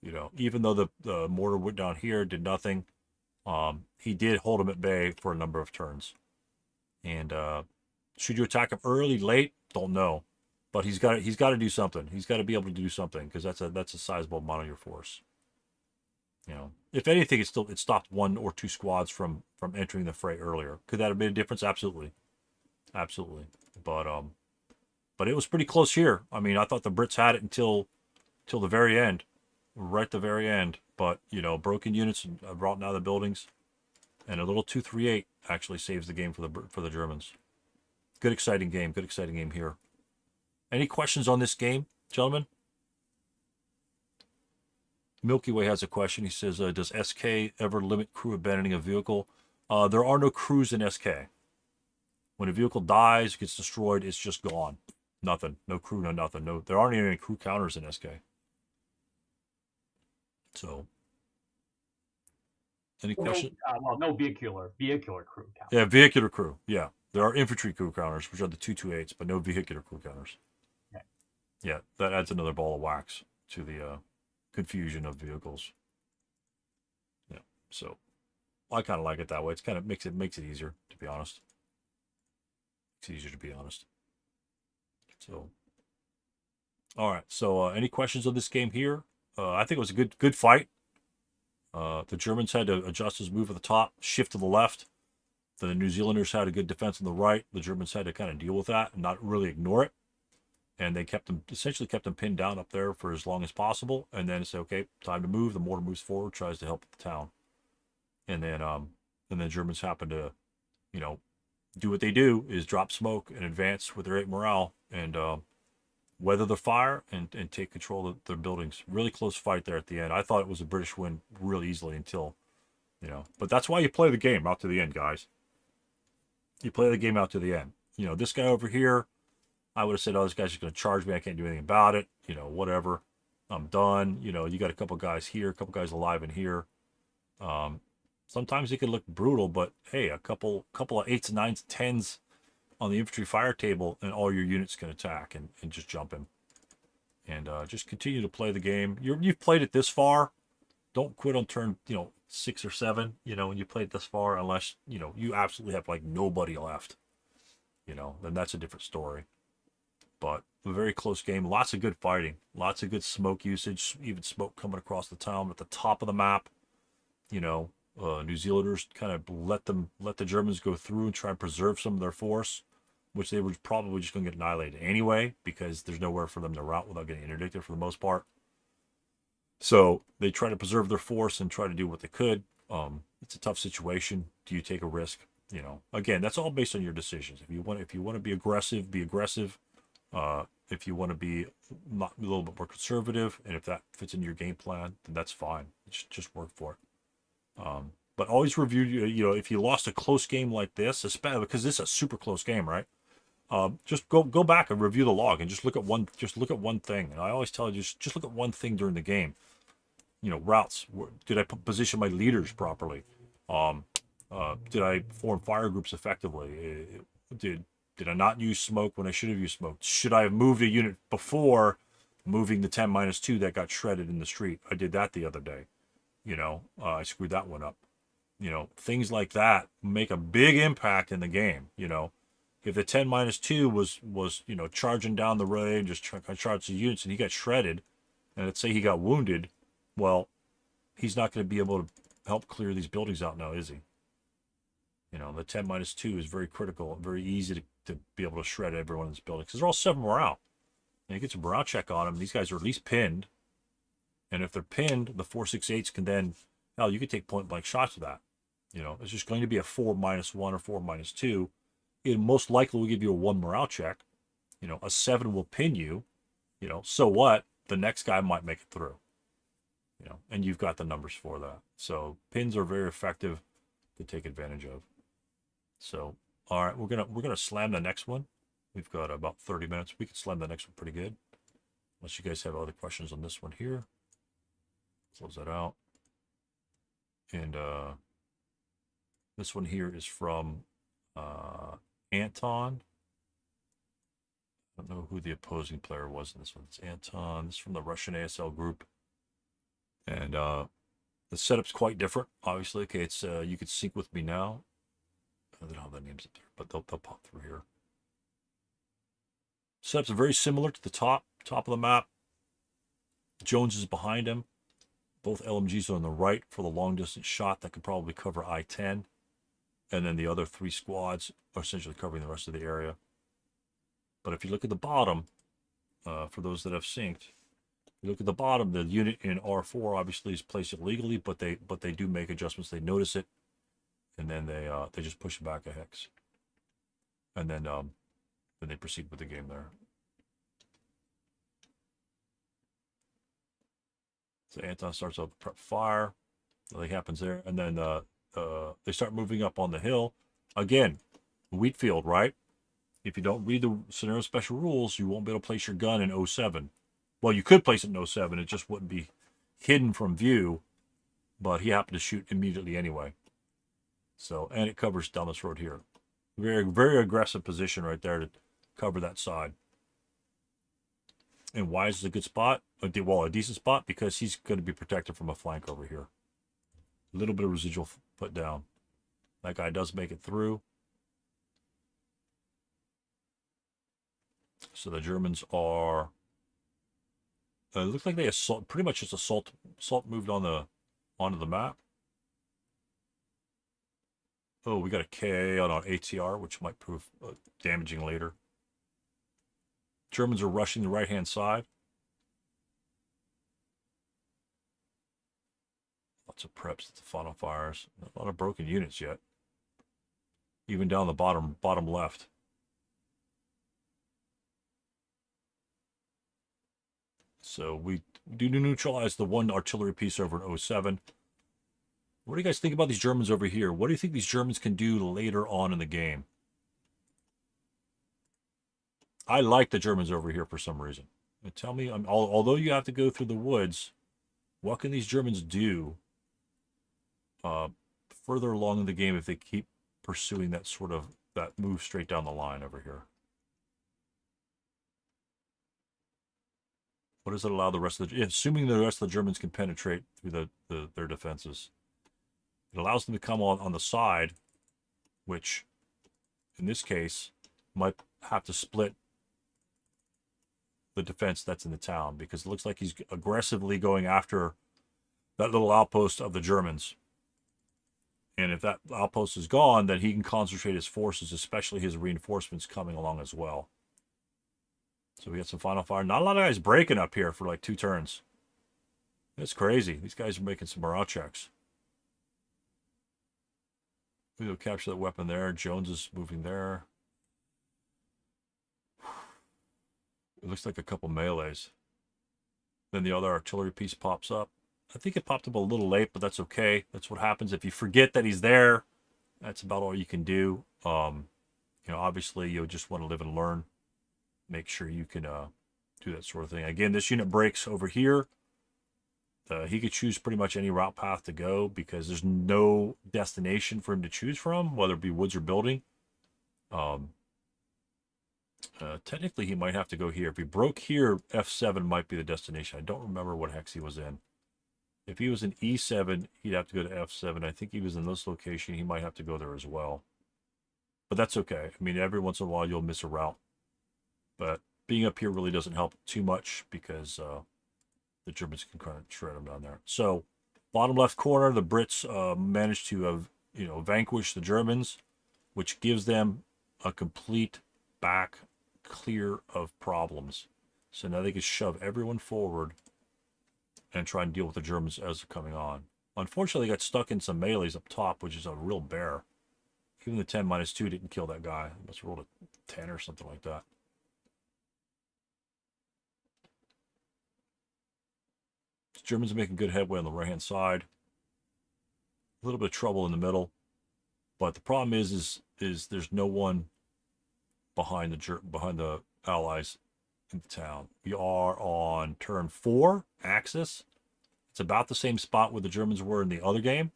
You know, even though the mortar went down here, did nothing. He did hold him at bay for a number of turns. And should you attack him early, late? Don't know. But he's got to do something. He's got to be able to do something because that's a sizable amount of your force. You know, if anything, it stopped 1 or 2 squads from entering the fray earlier. Could that have made a difference? Absolutely, absolutely. But it was pretty close here. I mean, I thought the Brits had it until the very end, right the very end. But you know, broken units routing out of the buildings, and a little 238 actually saves the game for the Germans. Good exciting game. Good exciting game here. Any questions on this game, gentlemen? Milky Way has a question. He says, does SK ever limit crew abandoning a vehicle? There are no crews in SK. When a vehicle dies, gets destroyed, it's just gone. Nothing. No crew, no nothing. No, there aren't even any crew counters in SK. So Any No, question? no vehicular crew count. Yeah, vehicular crew. Yeah, there are infantry crew counters, which are the 228s, but no vehicular crew counters. Okay. Yeah, that adds another ball of wax to the confusion of vehicles. Yeah, so I kind of like it that way. It's kind of makes it easier, to be honest. It's easier to be honest. So, all right. So, any questions of this game here? I think it was a good fight. The Germans had to adjust his move at the top, shift to the left. The New Zealanders had a good defense on the right. The Germans had to kind of deal with that and not really ignore it. And they essentially kept them pinned down up there for as long as possible. And then say, okay, time to move. The mortar moves forward, tries to help the town. And then Germans happen to, do what they do is drop smoke and advance with their 8 morale and weather the fire and take control of their buildings. Really close fight there at the end. I thought it was a British win really easily until, but that's why you play the game out to the end, guys. You play the game out to the end. This guy over here, I would have said, oh, this guy's just going to charge me. I can't do anything about it. Whatever. I'm done. You got a couple guys here, a couple guys alive in here. Sometimes it can look brutal, but hey, a couple of 8s, 9s, 10s on the infantry fire table, and all your units can attack and just jump him. And just continue to play the game. You've played it this far. Don't quit on turn 6 or 7. When you played this far, unless you absolutely have like nobody left. Then that's a different story. But a very close game. Lots of good fighting. Lots of good smoke usage. Even smoke coming across the town at the top of the map. New Zealanders kind of let the Germans go through and try and preserve some of their force, which they were probably just going to get annihilated anyway because there's nowhere for them to rout without getting interdicted for the most part. So they try to preserve their force and try to do what they could. It's a tough situation. Do you take a risk? Again, that's all based on your decisions. If you want to be aggressive, be aggressive. If you want to be a little bit more conservative, and if that fits in your game plan, then that's fine. Just work for it. But always review, if you lost a close game like this, especially because this is a super close game, right? Just go back and review the log and just look at one thing. And I always tell you, just look at one thing during the game. Routes. Did I position my leaders properly? Did I form fire groups effectively? Did I not use smoke when I should have used smoke? Should I have moved a unit before moving the 10-2 that got shredded in the street? I did that the other day. I screwed that one up. Things like that make a big impact in the game. If the 10-2 was charging down the road and just charged the units and he got shredded, and let's say he got wounded, well, he's not going to be able to help clear these buildings out now, is he? The 10-2 is very critical, very easy to be able to shred everyone in this building because they're all 7 morale. And you get some morale check on them. These guys are at least pinned. And if they're pinned, the 4.68s can then, you could take point blank shots of that. It's just going to be a 4-1 or 4-2. It most likely will give you a 1 morale check. A 7 will pin you. So what? The next guy might make it through. And you've got the numbers for that. So pins are very effective to take advantage of. So, all right, we're gonna slam the next one. We've got about 30 minutes. We can slam the next one pretty good. Unless you guys have other questions on this one here. Close that out. And this one here is from Anton. I don't know who the opposing player was in this one. It's Anton. This is from the Russian ASL group. And the setup's quite different, obviously. Okay, it's you could sync with me now. I don't have the names up there, but they'll pop through here. Setups are very similar to the top of the map. Jones is behind him. Both LMGs are on the right for the long distance shot that could probably cover I-10. And then the other 3 squads are essentially covering the rest of the area. But if you look at the bottom, for those that have synced, you look at the bottom, the unit in R4 obviously is placed illegally, but they do make adjustments. They notice it, and then they just push it back a hex. And then they proceed with the game there. So Anton starts up prep fire. Nothing happens there. And then they start moving up on the hill. Again, wheat field, right? If you don't read the scenario special rules, you won't be able to place your gun in 07. Well, you could place it in 07. It just wouldn't be hidden from view but he happened to shoot immediately anyway. So, and it covers down this road here. Very, very aggressive position right there to cover that side. And why is it a good spot? Well, a decent spot because he's going to be protected from a flank over here. A little bit of residual put down. That guy does make it through. So the Germans are. It looks like they assault. Pretty much just assault moved on onto the map. Oh, we got a KA on our ATR, which might prove damaging later. Germans are rushing the right-hand side. Lots of preps at the final fires. A lot of broken units yet. Even down the bottom left. So we do neutralize the one artillery piece over in 07. What do you guys think about these Germans over here? What do you think these Germans can do later on in the game? I like the Germans over here for some reason. Tell me, although you have to go through the woods, what can these Germans do further along in the game if they keep pursuing that that move straight down the line over here? What does it allow the rest of the, assuming the rest of the Germans can penetrate through their defenses? It allows them to come on the side, which, in this case, might have to split the defense that's in the town, because it looks like he's aggressively going after that little outpost of the Germans. And if that outpost is gone, then he can concentrate his forces, especially his reinforcements coming along as well. So we got some final fire. Not a lot of guys breaking up here for like 2 turns. That's crazy. These guys are making some morale checks. We'll capture that weapon there. Jones is moving there. It looks like a couple melees. Then the other artillery piece pops up. I think it popped up a little late, but that's okay. That's what happens if you forget that he's there. That's about all you can do. Obviously, you'll just want to live and learn. Make sure you can do that sort of thing. Again, this unit breaks over here. He could choose pretty much any route path to go because there's no destination for him to choose from, whether it be woods or building. Technically, he might have to go here. If he broke here, F7 might be the destination. I don't remember what hex he was in. If he was in E7, he'd have to go to F7. I think he was in this location. He might have to go there as well. But that's okay. I mean, every once in a while, you'll miss a route. But being up here really doesn't help too much because the Germans can kind of shred them down there. So, bottom left corner, the Brits managed to, vanquish the Germans, which gives them a complete back clear of problems. So now they can shove everyone forward and try and deal with the Germans as they're coming on. Unfortunately, they got stuck in some melees up top, which is a real bear. Even the 10-2 didn't kill that guy. He must have rolled a 10 or something like that. Germans are making good headway on the right-hand side. A little bit of trouble in the middle. But the problem is there's no one behind the Allies in the town. We are on turn 4, Axis. It's about the same spot where the Germans were in the other game.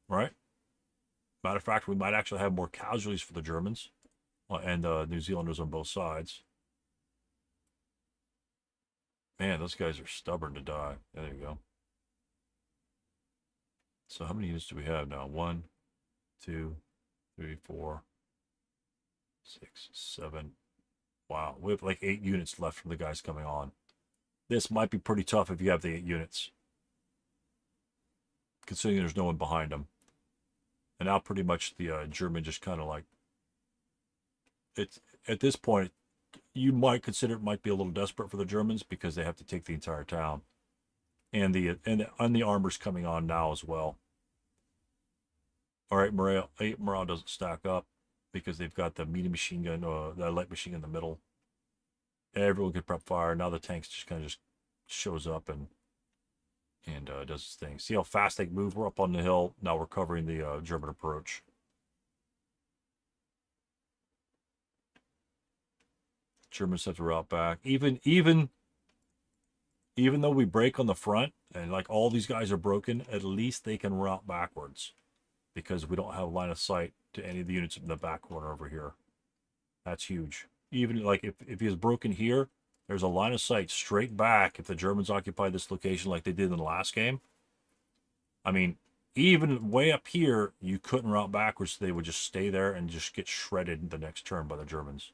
Right? Matter of fact, we might actually have more casualties for the Germans and New Zealanders on both sides. Man, those guys are stubborn to die. There you go. So how many units do we have now? 1, 2, 3, 4, 6, 7. Wow, we have like 8 units left from the guys coming on. This might be pretty tough if you have the 8 units. Considering there's no one behind them. And now pretty much the German just kind of like... It's, at this point, you might consider it might be a little desperate for the Germans because they have to take the entire town. And the armor's coming on now as well. All right, morale doesn't stack up because they've got the medium machine gun, the light machine gun in the middle. Everyone can prep fire. Now the tanks just kind of just shows up and does its thing. See how fast they move? We're up on the hill. Now we're covering the German approach. Germans have to route back. Even even though we break on the front and like all these guys are broken, at least they can route backwards because we don't have line of sight to any of the units in the back corner over here. That's huge. Even like if he is broken here, there's a line of sight straight back if the Germans occupy this location like they did in the last game. I mean, even way up here, you couldn't route backwards. So they would just stay there and just get shredded the next turn by the Germans.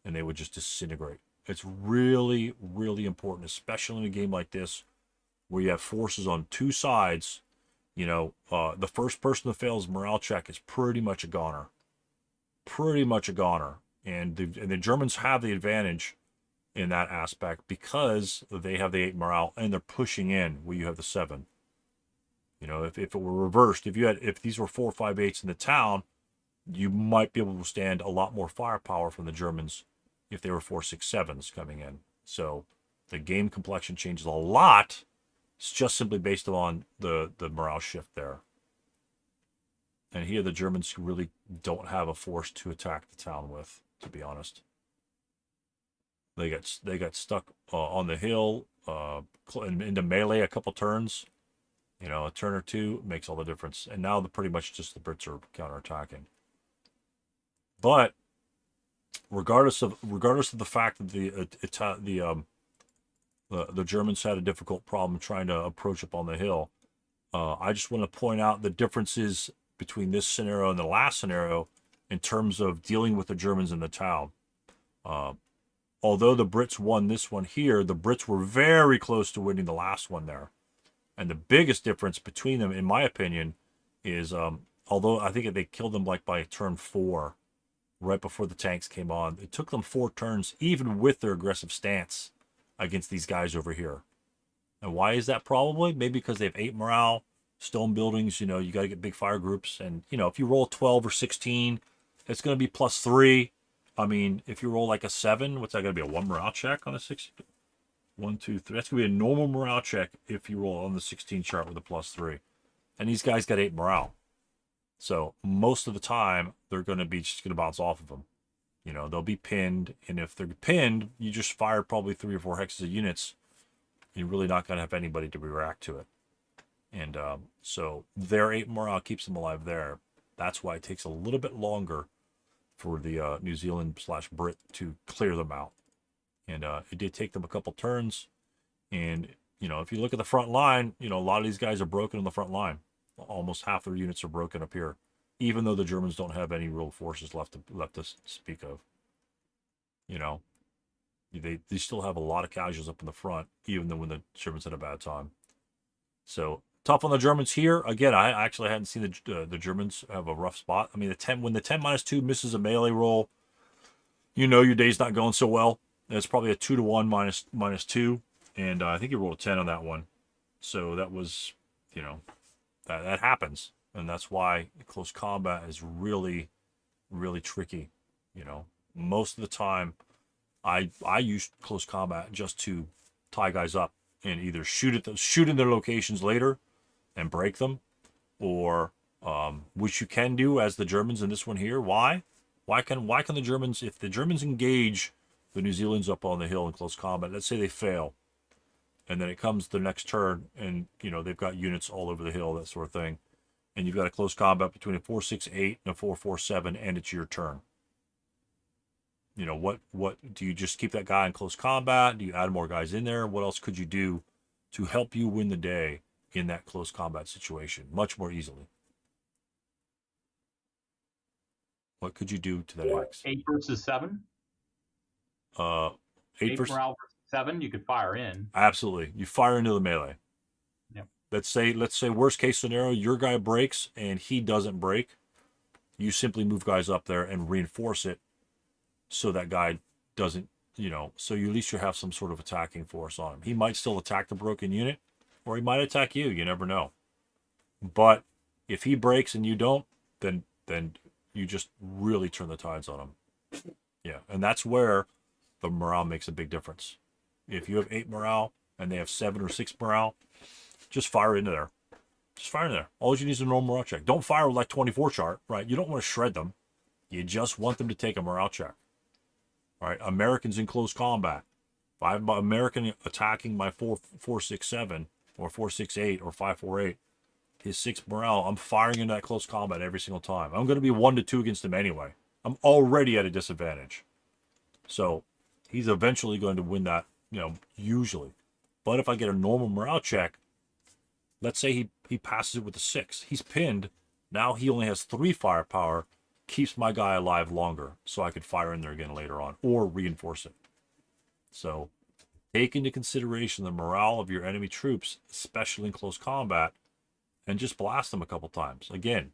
And they would just disintegrate. It's really, really important, especially in a game like this, where you have forces on two sides. You know, the first person that fails morale check is pretty much a goner. Pretty much a goner. And the Germans have the advantage in that aspect because they have the 8 morale and they're pushing in where you have the 7. You know, if it were reversed, if these were 4, 5, 8s in the town, you might be able to stand a lot more firepower from the Germans if they were 4, 6, 7s coming in. So the game complexion changes a lot. It's just simply based on the morale shift there. And here the Germans really don't have a force to attack the town with, to be honest. They got stuck on the hill into melee a couple turns. You know, a turn or two makes all the difference. And now pretty much just the Brits are counterattacking. But regardless of the fact that the Germans had a difficult problem trying to approach up on the hill, I just want to point out the differences between this scenario and the last scenario in terms of dealing with the Germans in the town. Although the Brits won this one here, the Brits were very close to winning the last one there. And the biggest difference between them, in my opinion, is although I think they killed them like by turn 4, right before the tanks came on, it took them 4 turns, even with their aggressive stance against these guys over here. And why is that? Probably maybe because they have 8 morale, stone buildings. You know, you got to get big fire groups, and you know, if you roll 12 or 16, it's going to be +3. I mean, if you roll like a 7, what's that going to be? A 1 morale check on a 6? 1, 2, 3. That's going to be a normal morale check if you roll on the 16 chart with a +3. And these guys got 8 morale. So most of the time, they're going to be just going to bounce off of them. You know, they'll be pinned. And if they're pinned, you just fire probably 3 or 4 hexes of units. You're really not going to have anybody to react to it. And so their 8 morale keeps them alive there. That's why it takes a little bit longer for the New Zealand/Brit to clear them out. And it did take them a couple turns. And, you know, if you look at the front line, you know, a lot of these guys are broken on the front line. Almost half their units are broken up here, even though the Germans don't have any real forces left to speak of. You know, they still have a lot of casualties up in the front, even though when the Germans had a bad time. So tough on the Germans here. Again, I actually hadn't seen the Germans have a rough spot. I mean, when the 10-2 misses a melee roll, you know your day's not going so well. It's probably a 2-1 -2, and I think he rolled a 10 on that one. So that was, you know, that happens, and that's why close combat is really, really tricky. You know, most of the time, I use close combat just to tie guys up and either shoot in their locations later and break them, or which you can do as the Germans in this one here. Why can the Germans, if the Germans engage the New Zealand's up on the hill in close combat, let's say they fail, and then it comes the next turn, and you know they've got units all over the hill, that sort of thing, and you've got a close combat between a 4-6-8 and a 4-4-7, and it's your turn. You know, what do you just keep that guy in close combat? Do you add more guys in there? What else could you do to help you win the day in that close combat situation much more easily? What could you do to that X? 8 versus 7. 8 versus morale versus 7. You could fire in. Absolutely, you fire into the melee. Yep. Let's say worst case scenario, your guy breaks and he doesn't break. You simply move guys up there and reinforce it, so that guy doesn't, you know, so you at least you have some sort of attacking force on him. He might still attack the broken unit, or he might attack you. You never know. But if he breaks and you don't, then you just really turn the tides on him. Yeah, and that's where the morale makes a big difference. If you have 8 morale and they have 7 or 6 morale, just fire into there. Just fire into there. All you need is a normal morale check. Don't fire with like 24 chart, right? You don't want to shred them. You just want them to take a morale check. All right, Americans in close combat, I have my American attacking my 467 or 468 or 548, his 6 morale, I'm firing into that close combat every single time. I'm going to be 1 to 2 against him anyway. I'm already at a disadvantage. So he's eventually going to win that, usually. But if I get a normal morale check, let's say he passes it with a 6. He's pinned. Now he only has 3 firepower, keeps my guy alive longer, so I could fire in there again later on or reinforce it. So take into consideration the morale of your enemy troops, especially in close combat, and just blast them a couple times. Again,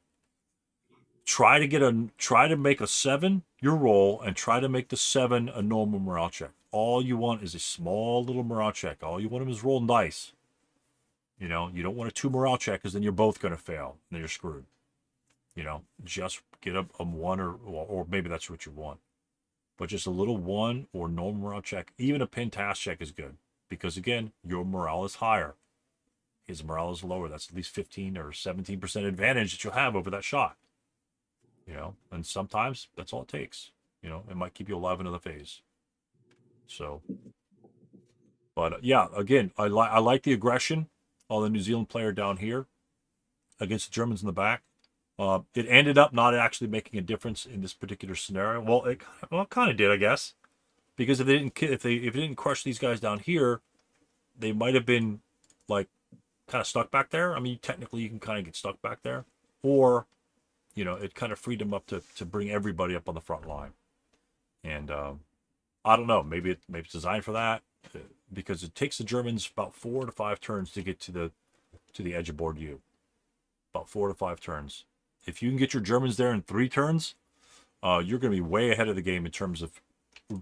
try to make a 7 your roll, and try to make the 7 a normal morale check. All you want is a small little morale check. All you want them is roll dice. You don't want a 2 morale check, because then you're both going to fail and then you're screwed. Just get a 1 or maybe that's what you want. But just a little 1 or normal morale check, even a pin task check is good, because again, your morale is higher. His morale is lower. That's at least 15 or 17% advantage that you'll have over that shot. And sometimes that's all it takes. It might keep you alive another phase. So, but yeah, again, I like the aggression of the New Zealand player down here against the Germans in the back. It ended up not actually making a difference in this particular scenario. Well, it kind of did, I guess, because if they didn't crush these guys down here, they might have been like kind of stuck back there. I mean, technically you can kind of get stuck back there, or it kind of freed them up to bring everybody up on the front line. And I don't know, maybe it's designed for that, because it takes the Germans about 4 to 5 turns to get to the edge of board U. About 4 to 5 turns. If you can get your Germans there in 3 turns, you're going to be way ahead of the game in terms of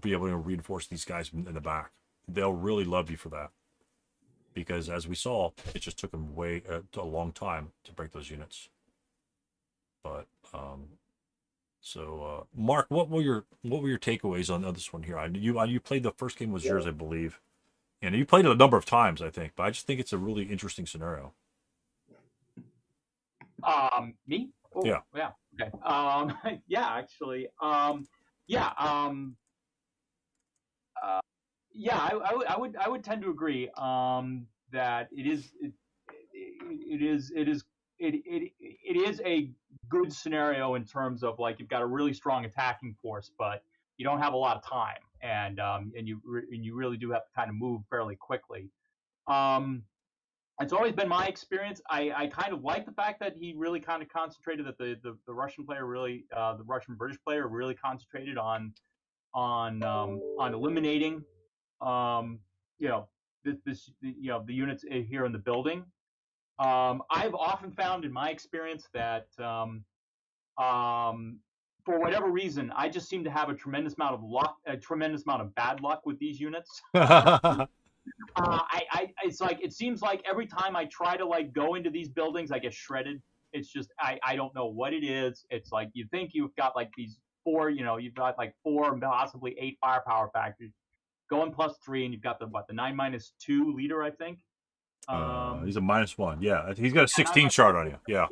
be able to reinforce these guys in the back. They'll really love you for that, because as we saw, it just took them a long time to break those units. But Mark, what were your takeaways on this one here? You played the first game was yours, I believe, and you played it a number of times, I think. But I just think it's a really interesting scenario. Me? Oh, Yeah. Yeah. Okay. Yeah, actually. Yeah, I would tend to agree. That it is a good scenario in terms of, like, you've got a really strong attacking force, but you don't have a lot of time, and you really do have to kind of move fairly quickly. It's always been my experience. I kind of like the fact that he really kind of concentrated, that the Russian player really, the Russian British player really concentrated on eliminating, the units here in the building. I've often found in my experience that for whatever reason, I just seem to have a tremendous amount of luck, a tremendous amount of bad luck with these units. It's like, it seems like every time I try to go into these buildings, I get shredded. It's just, I don't know what it is. It's like, you think you've got these 4, you've got 4 and possibly 8 firepower factors going +3, and you've got the 9-2 leader, I think. He's a -1. Yeah, he's got a 16 chart on you. Yeah.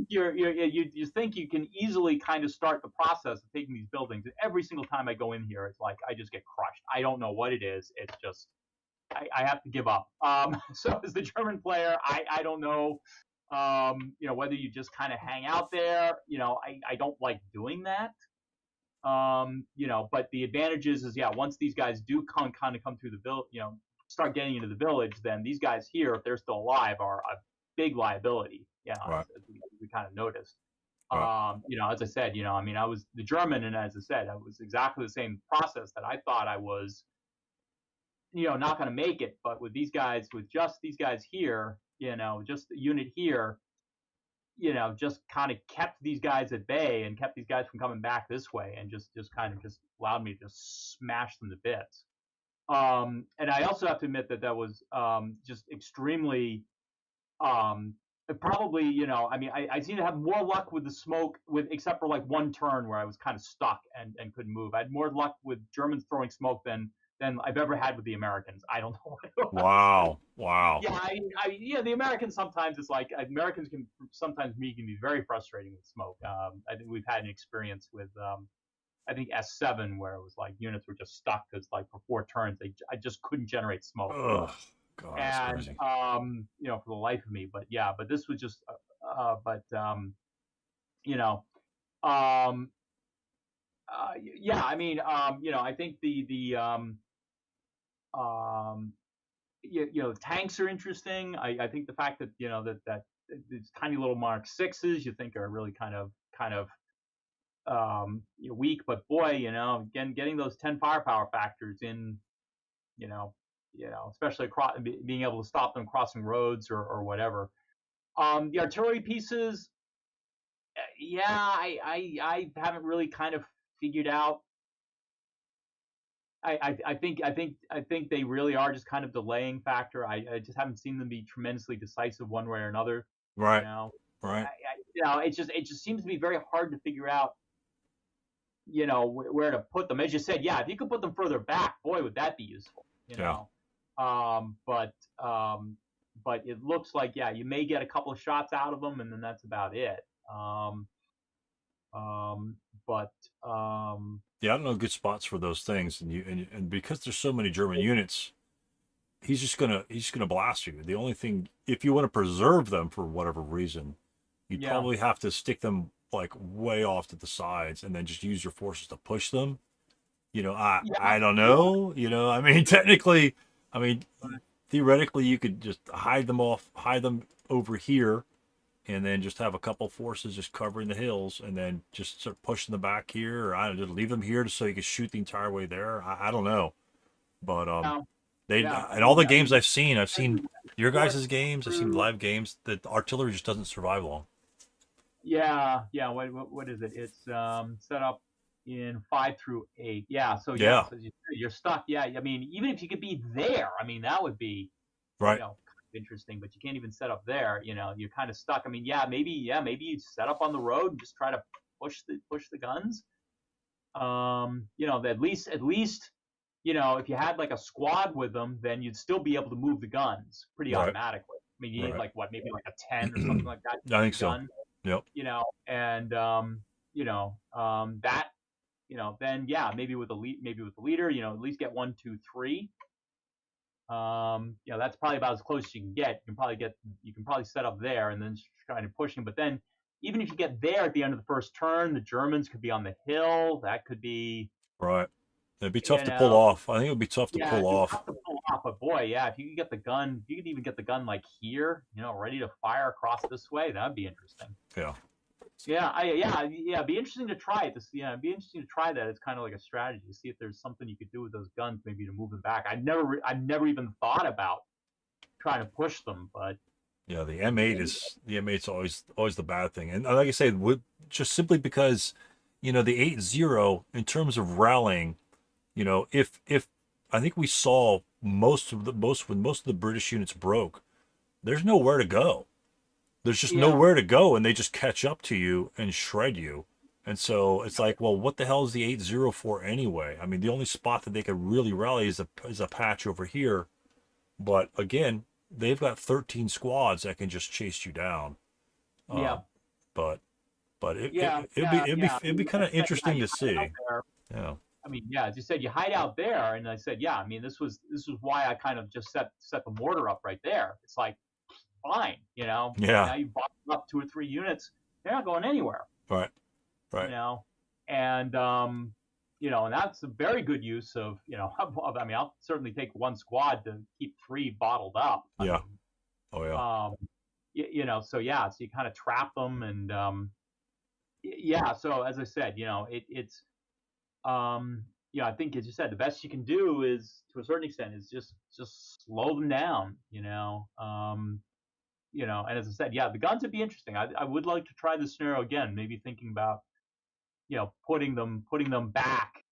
You think you can easily kind of start the process of taking these buildings. And every single time I go in here, it's like I just get crushed. I don't know what it is. It's just I have to give up. So as the German player, I don't know. Whether you just kind of hang out there. I don't like doing that. But the advantage is once these guys do kind of come through the village, start getting into the village, then these guys here, if they're still alive, are a big liability. Right. As we kind of noticed. Right. As I said, I was the German, and as I said, it was exactly the same process that I thought I was, not going to make it. But with these guys, with just these guys here, just the unit here, just kind of kept these guys at bay and kept these guys from coming back this way, and just kind of just allowed me to smash them to bits. And I also have to admit that was just extremely, probably, I seem to have more luck with the smoke, except for 1 turn where I was kind of stuck and couldn't move. I had more luck with Germans throwing smoke than I've ever had with the Americans. I don't know what it was. Wow. Yeah, the Americans sometimes, it's like Americans can sometimes can be very frustrating with smoke. I think we've had an experience with I think S7 where it was like units were just stuck because like for 4 turns I just couldn't generate smoke. Oh, God, that's And crazy. for the life of me. But yeah, but this was just you know um yeah, I mean, I think um, tanks are interesting. I think the fact that that these tiny little Mark sixes you think are really kind of weak, but boy, again, getting those 10 firepower factors in, you know, especially being able to stop them crossing roads or whatever. The artillery pieces, yeah, I haven't really kind of figured out. I think they really are just kind of delaying factor. I just haven't seen them be tremendously decisive one way or another. You Right, know, right. it just seems to be very hard to figure out. Where to put them. As you said, yeah, if you could put them further back, boy, would that be useful. Yeah. Um, but um, but it looks like yeah, you may get a couple of shots out of them, and then that's about it. But Yeah, I don't know good spots for those things, and because there's so many German units, he's just gonna blast you. The only thing, if you want to preserve them for whatever reason, you'd yeah, probably have to stick them like way off to the sides, and then just use your forces to push them. I yeah, don't know. I mean, technically, I mean, theoretically, you could just hide them over here, and then just have a couple forces just covering the hills, and then just start pushing them back here, or I don't know, just leave them here just so you can shoot the entire way there. I don't know, but yeah, they yeah. I in all mean, the games I've seen your North guys' games, I've seen through live games, the artillery just doesn't survive long. yeah. What is it? It's set up in 5 through 8. Yeah. So yeah. Yeah, So you're stuck. Yeah. I mean, even if you could be there, I mean, that would be right, kind of interesting. But you can't even set up there. You're kind of stuck. I mean, maybe you set up on the road and just try to push the guns. At least. If you had like a squad with them, then you'd still be able to move the guns pretty right, automatically. I mean, you need right. like what, maybe like a 10 or something like that I think a so. gun, Yep. and that, then yeah, maybe with the leader, at least get 1, 2, 3. That's probably about as close as you can get. You can probably set up there and then try to push him. But then, even if you get there at the end of the first turn, the Germans could be on the hill. That could be, Right. It'd be tough you to pull know, off. I think it would be tough to yeah, pull it'd be off. tough to pull off. But boy, yeah, if you could get the gun, if you could even get the gun like here, ready to fire across this way, that'd be interesting. Yeah. Yeah, it'd be interesting to try it. It'd be interesting to try that. It's kind of like a strategy to see if there's something you could do with those guns, maybe to move them back. I never even thought about trying to push them, but Yeah, the M8's always the bad thing, and like I say, just simply because, the 8-0 in terms of rallying, if I think we saw when most of the British units broke, there's nowhere to go. There's just yeah, nowhere to go, and they just catch up to you and shred you. And so it's like, well, what the hell is the 8-0 for anyway? I mean, the only spot that they could really rally is a patch over here. But again, they've got 13 squads that can just chase you down. yeah, But but it, yeah, it it'd be yeah, it'd be yeah. I it'd be mean, kind as of I said, yeah, interesting you to hide out see. there. Yeah. I mean, yeah, as you said, you hide out there, and I said, yeah. I mean, this was why I kind of just set the mortar up right there. It's like fine, Yeah. now you've bought up 2 or 3 units. They're not going anywhere, Right. you Right. know, and and that's a very good use of, I mean, I'll certainly take one squad to keep 3 bottled up. I Yeah. mean, Oh yeah. so yeah, so you kind of trap them, and yeah. So as I said, it's I think as you said, the best you can do is, to a certain extent, is just slow them down, and as I said, yeah, the guns would be interesting. I would like to try this scenario again, maybe thinking about, putting them back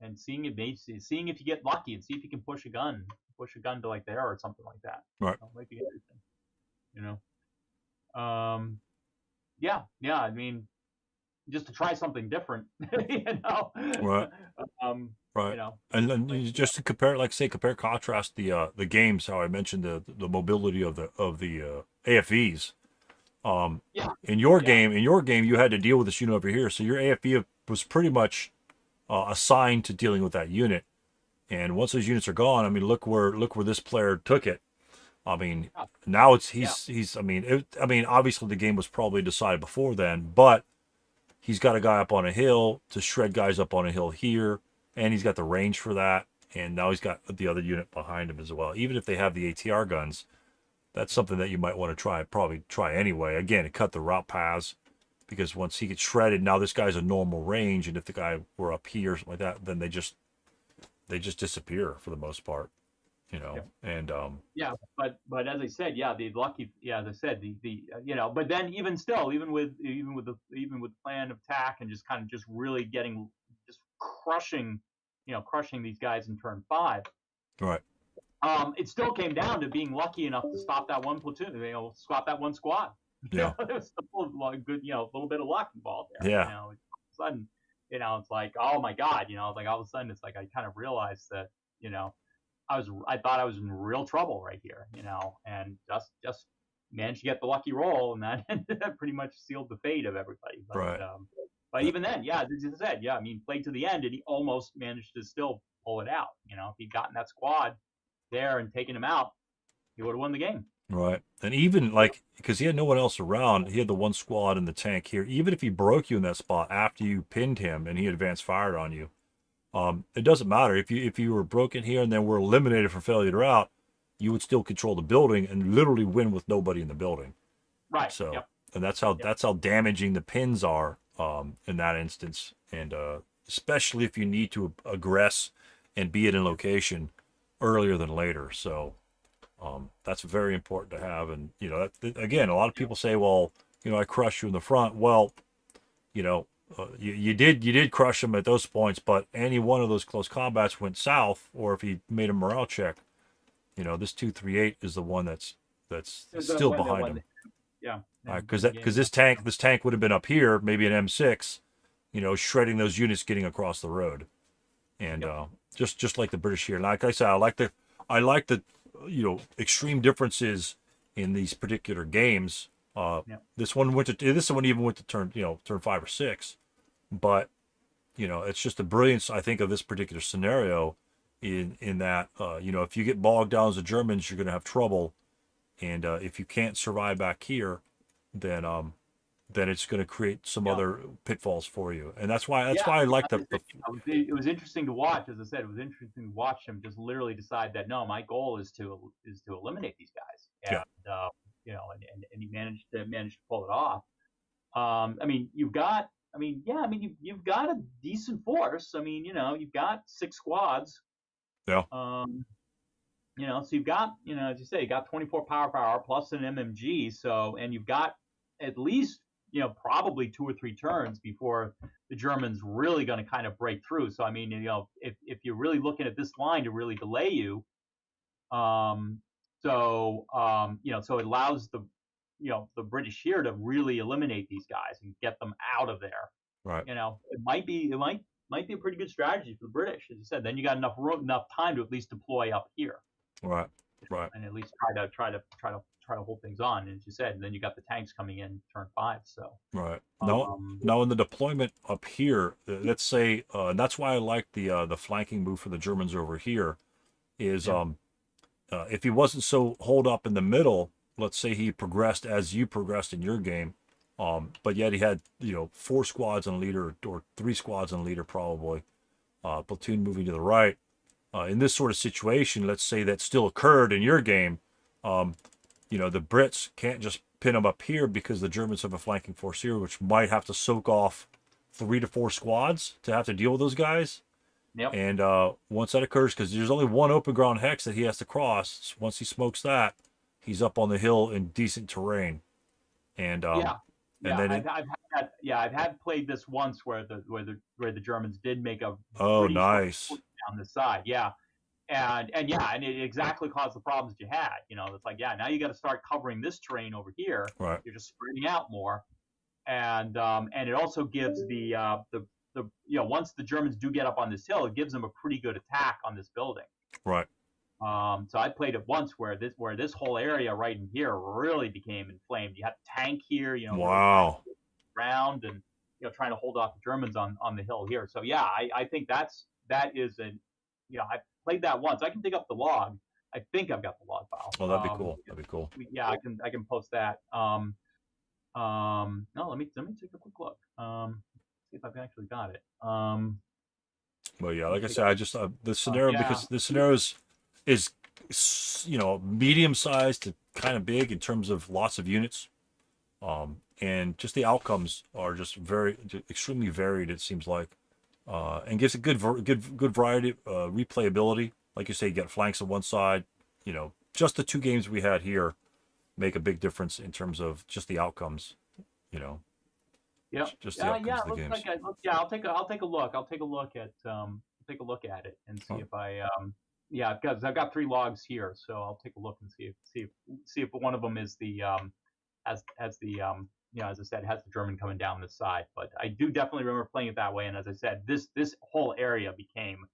and seeing if you get lucky and see if you can push a gun to like there or something like that. Right. Might be interesting, you know. Yeah. I mean, just to try something different, you know. Right. um, Right. And then just to compare contrast the games, how I mentioned the mobility of the AFVs. yeah, In your yeah, game, you had to deal with this unit over here, so your AFV was pretty much assigned to dealing with that unit. And once those units are gone, I mean, look where this player took it. I mean, now he's. I mean, obviously the game was probably decided before then, but he's got a guy up on a hill to shred guys up on a hill here, and he's got the range for that. And now he's got the other unit behind him as well. Even if they have the ATR guns, that's something that you might want to probably try anyway. Again, to cut the route paths, because once he gets shredded, now this guy's a normal range, and if the guy were up here or something like that, then they just disappear for the most part, you know. And yeah, but as I said, yeah, the lucky, yeah, as I said, the you know, but then even still, even with the plan of attack and just kind of just really getting just crushing, crushing these guys in turn 5. right, It still came down to being lucky enough to stop that one platoon, stop that one squad. yeah, There was a good, a little bit of luck involved there. Yeah. All of a sudden, it's like, oh my God, like all of a sudden it's like I kind of realized that, I thought I was in real trouble right here, and just managed to get the lucky roll, and that pretty much sealed the fate of everybody. But, right. But even then, yeah, as you said, yeah, I mean, played to the end, and he almost managed to still pull it out. If he'd gotten that squad there and taken him out, he would have won the game. Right. And even like, because he had no one else around, he had the one squad in the tank here. Even if he broke you in that spot after you pinned him and he advanced fired on you, it doesn't matter. If you were broken here and then were eliminated for failure to route, you would still control the building and literally win with nobody in the building. Right. So, Yep. and that's how damaging the pins are in that instance. And especially if you need to aggress and be in location earlier than later. So that's very important to have. And, again, a lot of people say, well, I crushed you in the front. Well, you did crush him at those points, but any one of those close combats went south, or if he made a morale check, this 238 is the one that's still behind him. Yeah. Because this tank would have been up here, maybe an M6, shredding those units getting across the road, and just like the British here. Like I said, I like the extreme differences in these particular games. This one even went to turn 5 or 6, but it's just the brilliance, I think, of this particular scenario in that if you get bogged down as the Germans, you're going to have trouble, and if you can't survive back here, then it's going to create some other pitfalls for you, and that's why I like the. It was interesting to watch. As I said, it was interesting to watch him just literally decide that no, my goal is to eliminate these guys, and and he managed to pull it off. You've got a decent force. You've got 6 squads. Yeah. So you've got, as you say, you got 24 power plus an MMG. So, and you've got at least, probably 2 or 3 turns before the Germans really going to kind of break through. So, if you're really looking at this line to really delay you, so it allows the British here to really eliminate these guys and get them out of there. Right. It might be a pretty good strategy for the British, as you said. Then you got enough time to at least deploy up here. Right. And at least try to hold things on, and as you said, and then you got the tanks coming in turn 5. So right now in the deployment up here, let's say, and that's why I like the flanking move for the Germans over here, is if he wasn't so holed up in the middle, let's say he progressed as you progressed in your game, but yet he had 4 squads on leader or 3 squads on leader probably, platoon moving to the right. In this sort of situation, let's say that still occurred in your game, the Brits can't just pin them up here because the Germans have a flanking force here, which might have to soak off 3 to 4 squads to have to deal with those guys. Yep. And once that occurs, because there's only one open ground hex that he has to cross, once he smokes that, he's up on the hill in decent terrain. And I've had played this once where the Germans did make a nice down the side, and it exactly caused the problems that you had. It's like, now you got to start covering this terrain over here. Right. You're just spreading out more, and it also gives the once the Germans do get up on this hill, it gives them a pretty good attack on this building. Right. So I played it once where this whole area right in here really became inflamed. You had a tank here, wow, round, and trying to hold off the Germans on the hill here. So yeah, I think that is I played that once. I can dig up the log. I think I've got the log file. Oh, that'd be cool. That'd be cool. Yeah, I can post that. No, let me take a quick look. See if I've actually got it. Well, yeah, like I said, I just the scenario yeah. because the scenario is medium sized to kind of big in terms of lots of units, and just the outcomes are just extremely varied. It seems like, and gives a good variety, replayability. Like you say, you get flanks on one side. Just the 2 games we had here make a big difference in terms of just the outcomes. Yeah. Just the outcomes of the games. I'll take a look. I'll take a look at it and see if I because I've got 3 logs here, so I'll take a look and see if one of them is the has the as I said, has the German coming down this side. But I do definitely remember playing it that way, and as I said, this whole area became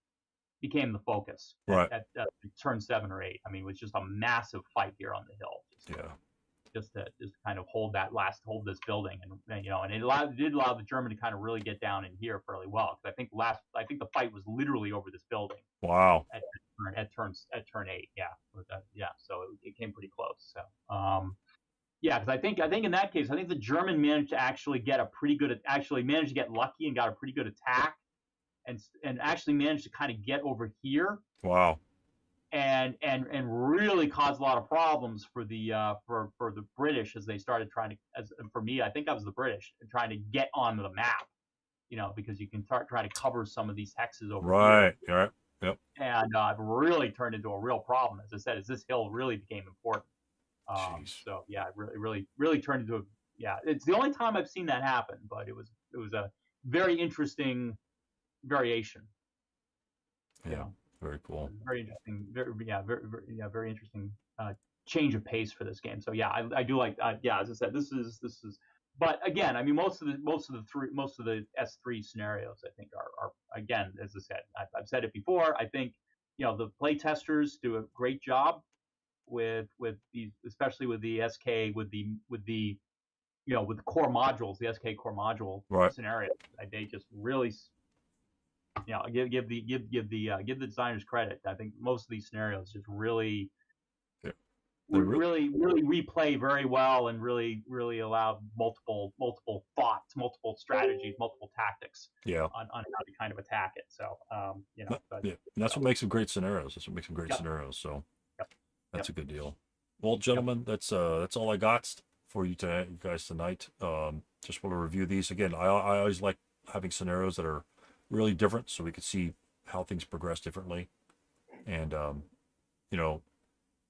the focus Right. at turn 7 or 8. I mean, it was just a massive fight here on the hill. Just to kind of hold this building, and it did allow the German to kind of really get down in here fairly well, because I think the fight was literally over this building. Wow. At turn 8, yeah. So it came pretty close. So yeah, because I think in that case, I think the German managed to actually get managed to get lucky and got a pretty good attack, and actually managed to kind of get over here. Wow. And really caused a lot of problems for the British as they started trying to. For me, I think I was the British trying to get onto the map, because you can try to cover some of these hexes over Right. here. Right. Yep. And it really turned into a real problem, as I said, as this hill really became important. So yeah, it really turned into it's the only time I've seen that happen, but it was a very interesting variation. Yeah. Very cool. Very interesting. Very interesting change of pace for this game. So yeah, I do like. As I said, this is. But again, I mean, most of the S3 scenarios, I think, are again, as I said, I've said it before. I think the play testers do a great job with these, especially with the SK with the with the core modules, the SK core module scenario. They just really. Give the designers credit. I think most of these scenarios just really replay very well, and really allow multiple thoughts, multiple strategies, multiple tactics. Yeah. On how to kind of attack it. So and that's what makes them great scenarios. That's what makes them great scenarios. So that's a good deal. Well, gentlemen, that's all I got for you guys tonight. Just want to review these again. I always like having scenarios that are really different, so we could see how things progress differently. And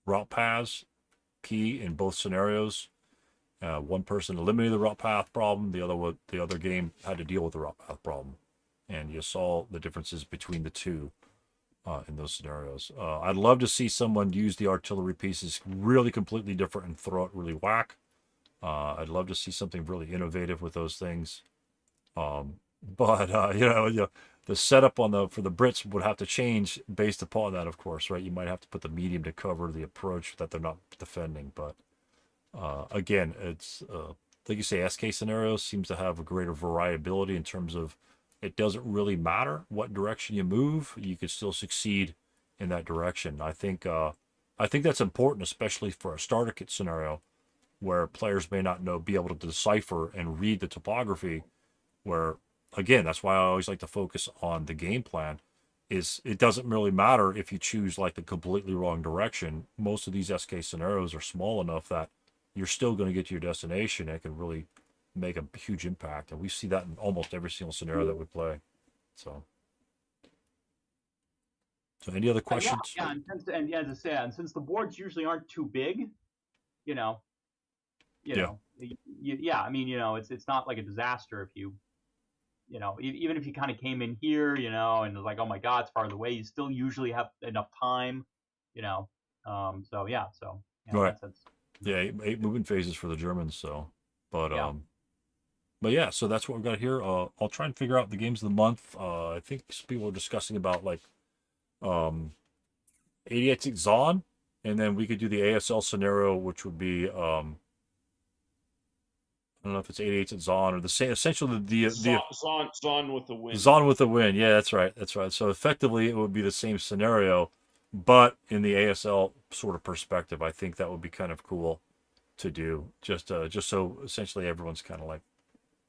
route paths key in both scenarios. One person eliminated the route path problem, the other game had to deal with the route path problem, and you saw the differences between the two in those scenarios. I'd love to see someone use the artillery pieces really completely different and throw it really whack. I'd love to see something really innovative with those things. But the setup for the Brits would have to change based upon that, of course, right? You might have to put the medium to cover the approach that they're not defending. But again, it's like you say, SK scenarios seems to have a greater variability in terms of it doesn't really matter what direction you move; you could still succeed in that direction. I think that's important, especially for a starter kit scenario where players may not be able to decipher and read the topography. Where again, that's why I always like to focus on the game plan. Is it doesn't really matter if you choose like the completely wrong direction. Most of these SK scenarios are small enough that you're still going to get to your destination. And it can really make a huge impact, and we see that in almost every single scenario that we play. So any other questions? And as I said, since the boards usually aren't too big, I mean, it's not like a disaster if you. Even if you kind of came in here, and it's like, oh my God, it's farther away, you still usually have enough time, So right. Yeah, 8 movement phases for the Germans. So, but yeah, so that's what we've got here. I'll try and figure out the games of the month. I think people are discussing about like 88 Zon, and then we could do the ASL scenario, which would be don't know if it's 88s at Zon or the same. Essentially, the Zon with the win. Zon with the win. Yeah, that's right. That's right. So effectively, it would be the same scenario, but in the ASL sort of perspective, I think that would be kind of cool to do. Just so essentially everyone's kind of like,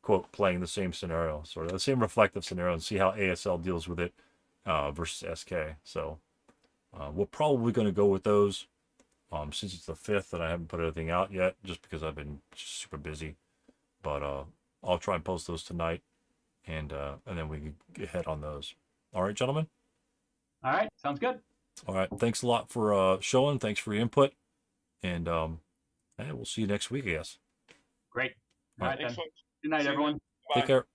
quote, playing the same scenario, sort of the same reflective scenario, and see how ASL deals with it versus SK. So we're probably going to go with those. Since it's the 5th and I haven't put anything out yet, just because I've been super busy. But I'll try and post those tonight, and then we can get ahead on those. All right, gentlemen. All right, sounds good. All right, thanks a lot for showing. Thanks for your input, and hey, we'll see you next week, I guess. Great. All right, Thanks, then. folks. Good night, See you, everyone. man. Take Bye. care.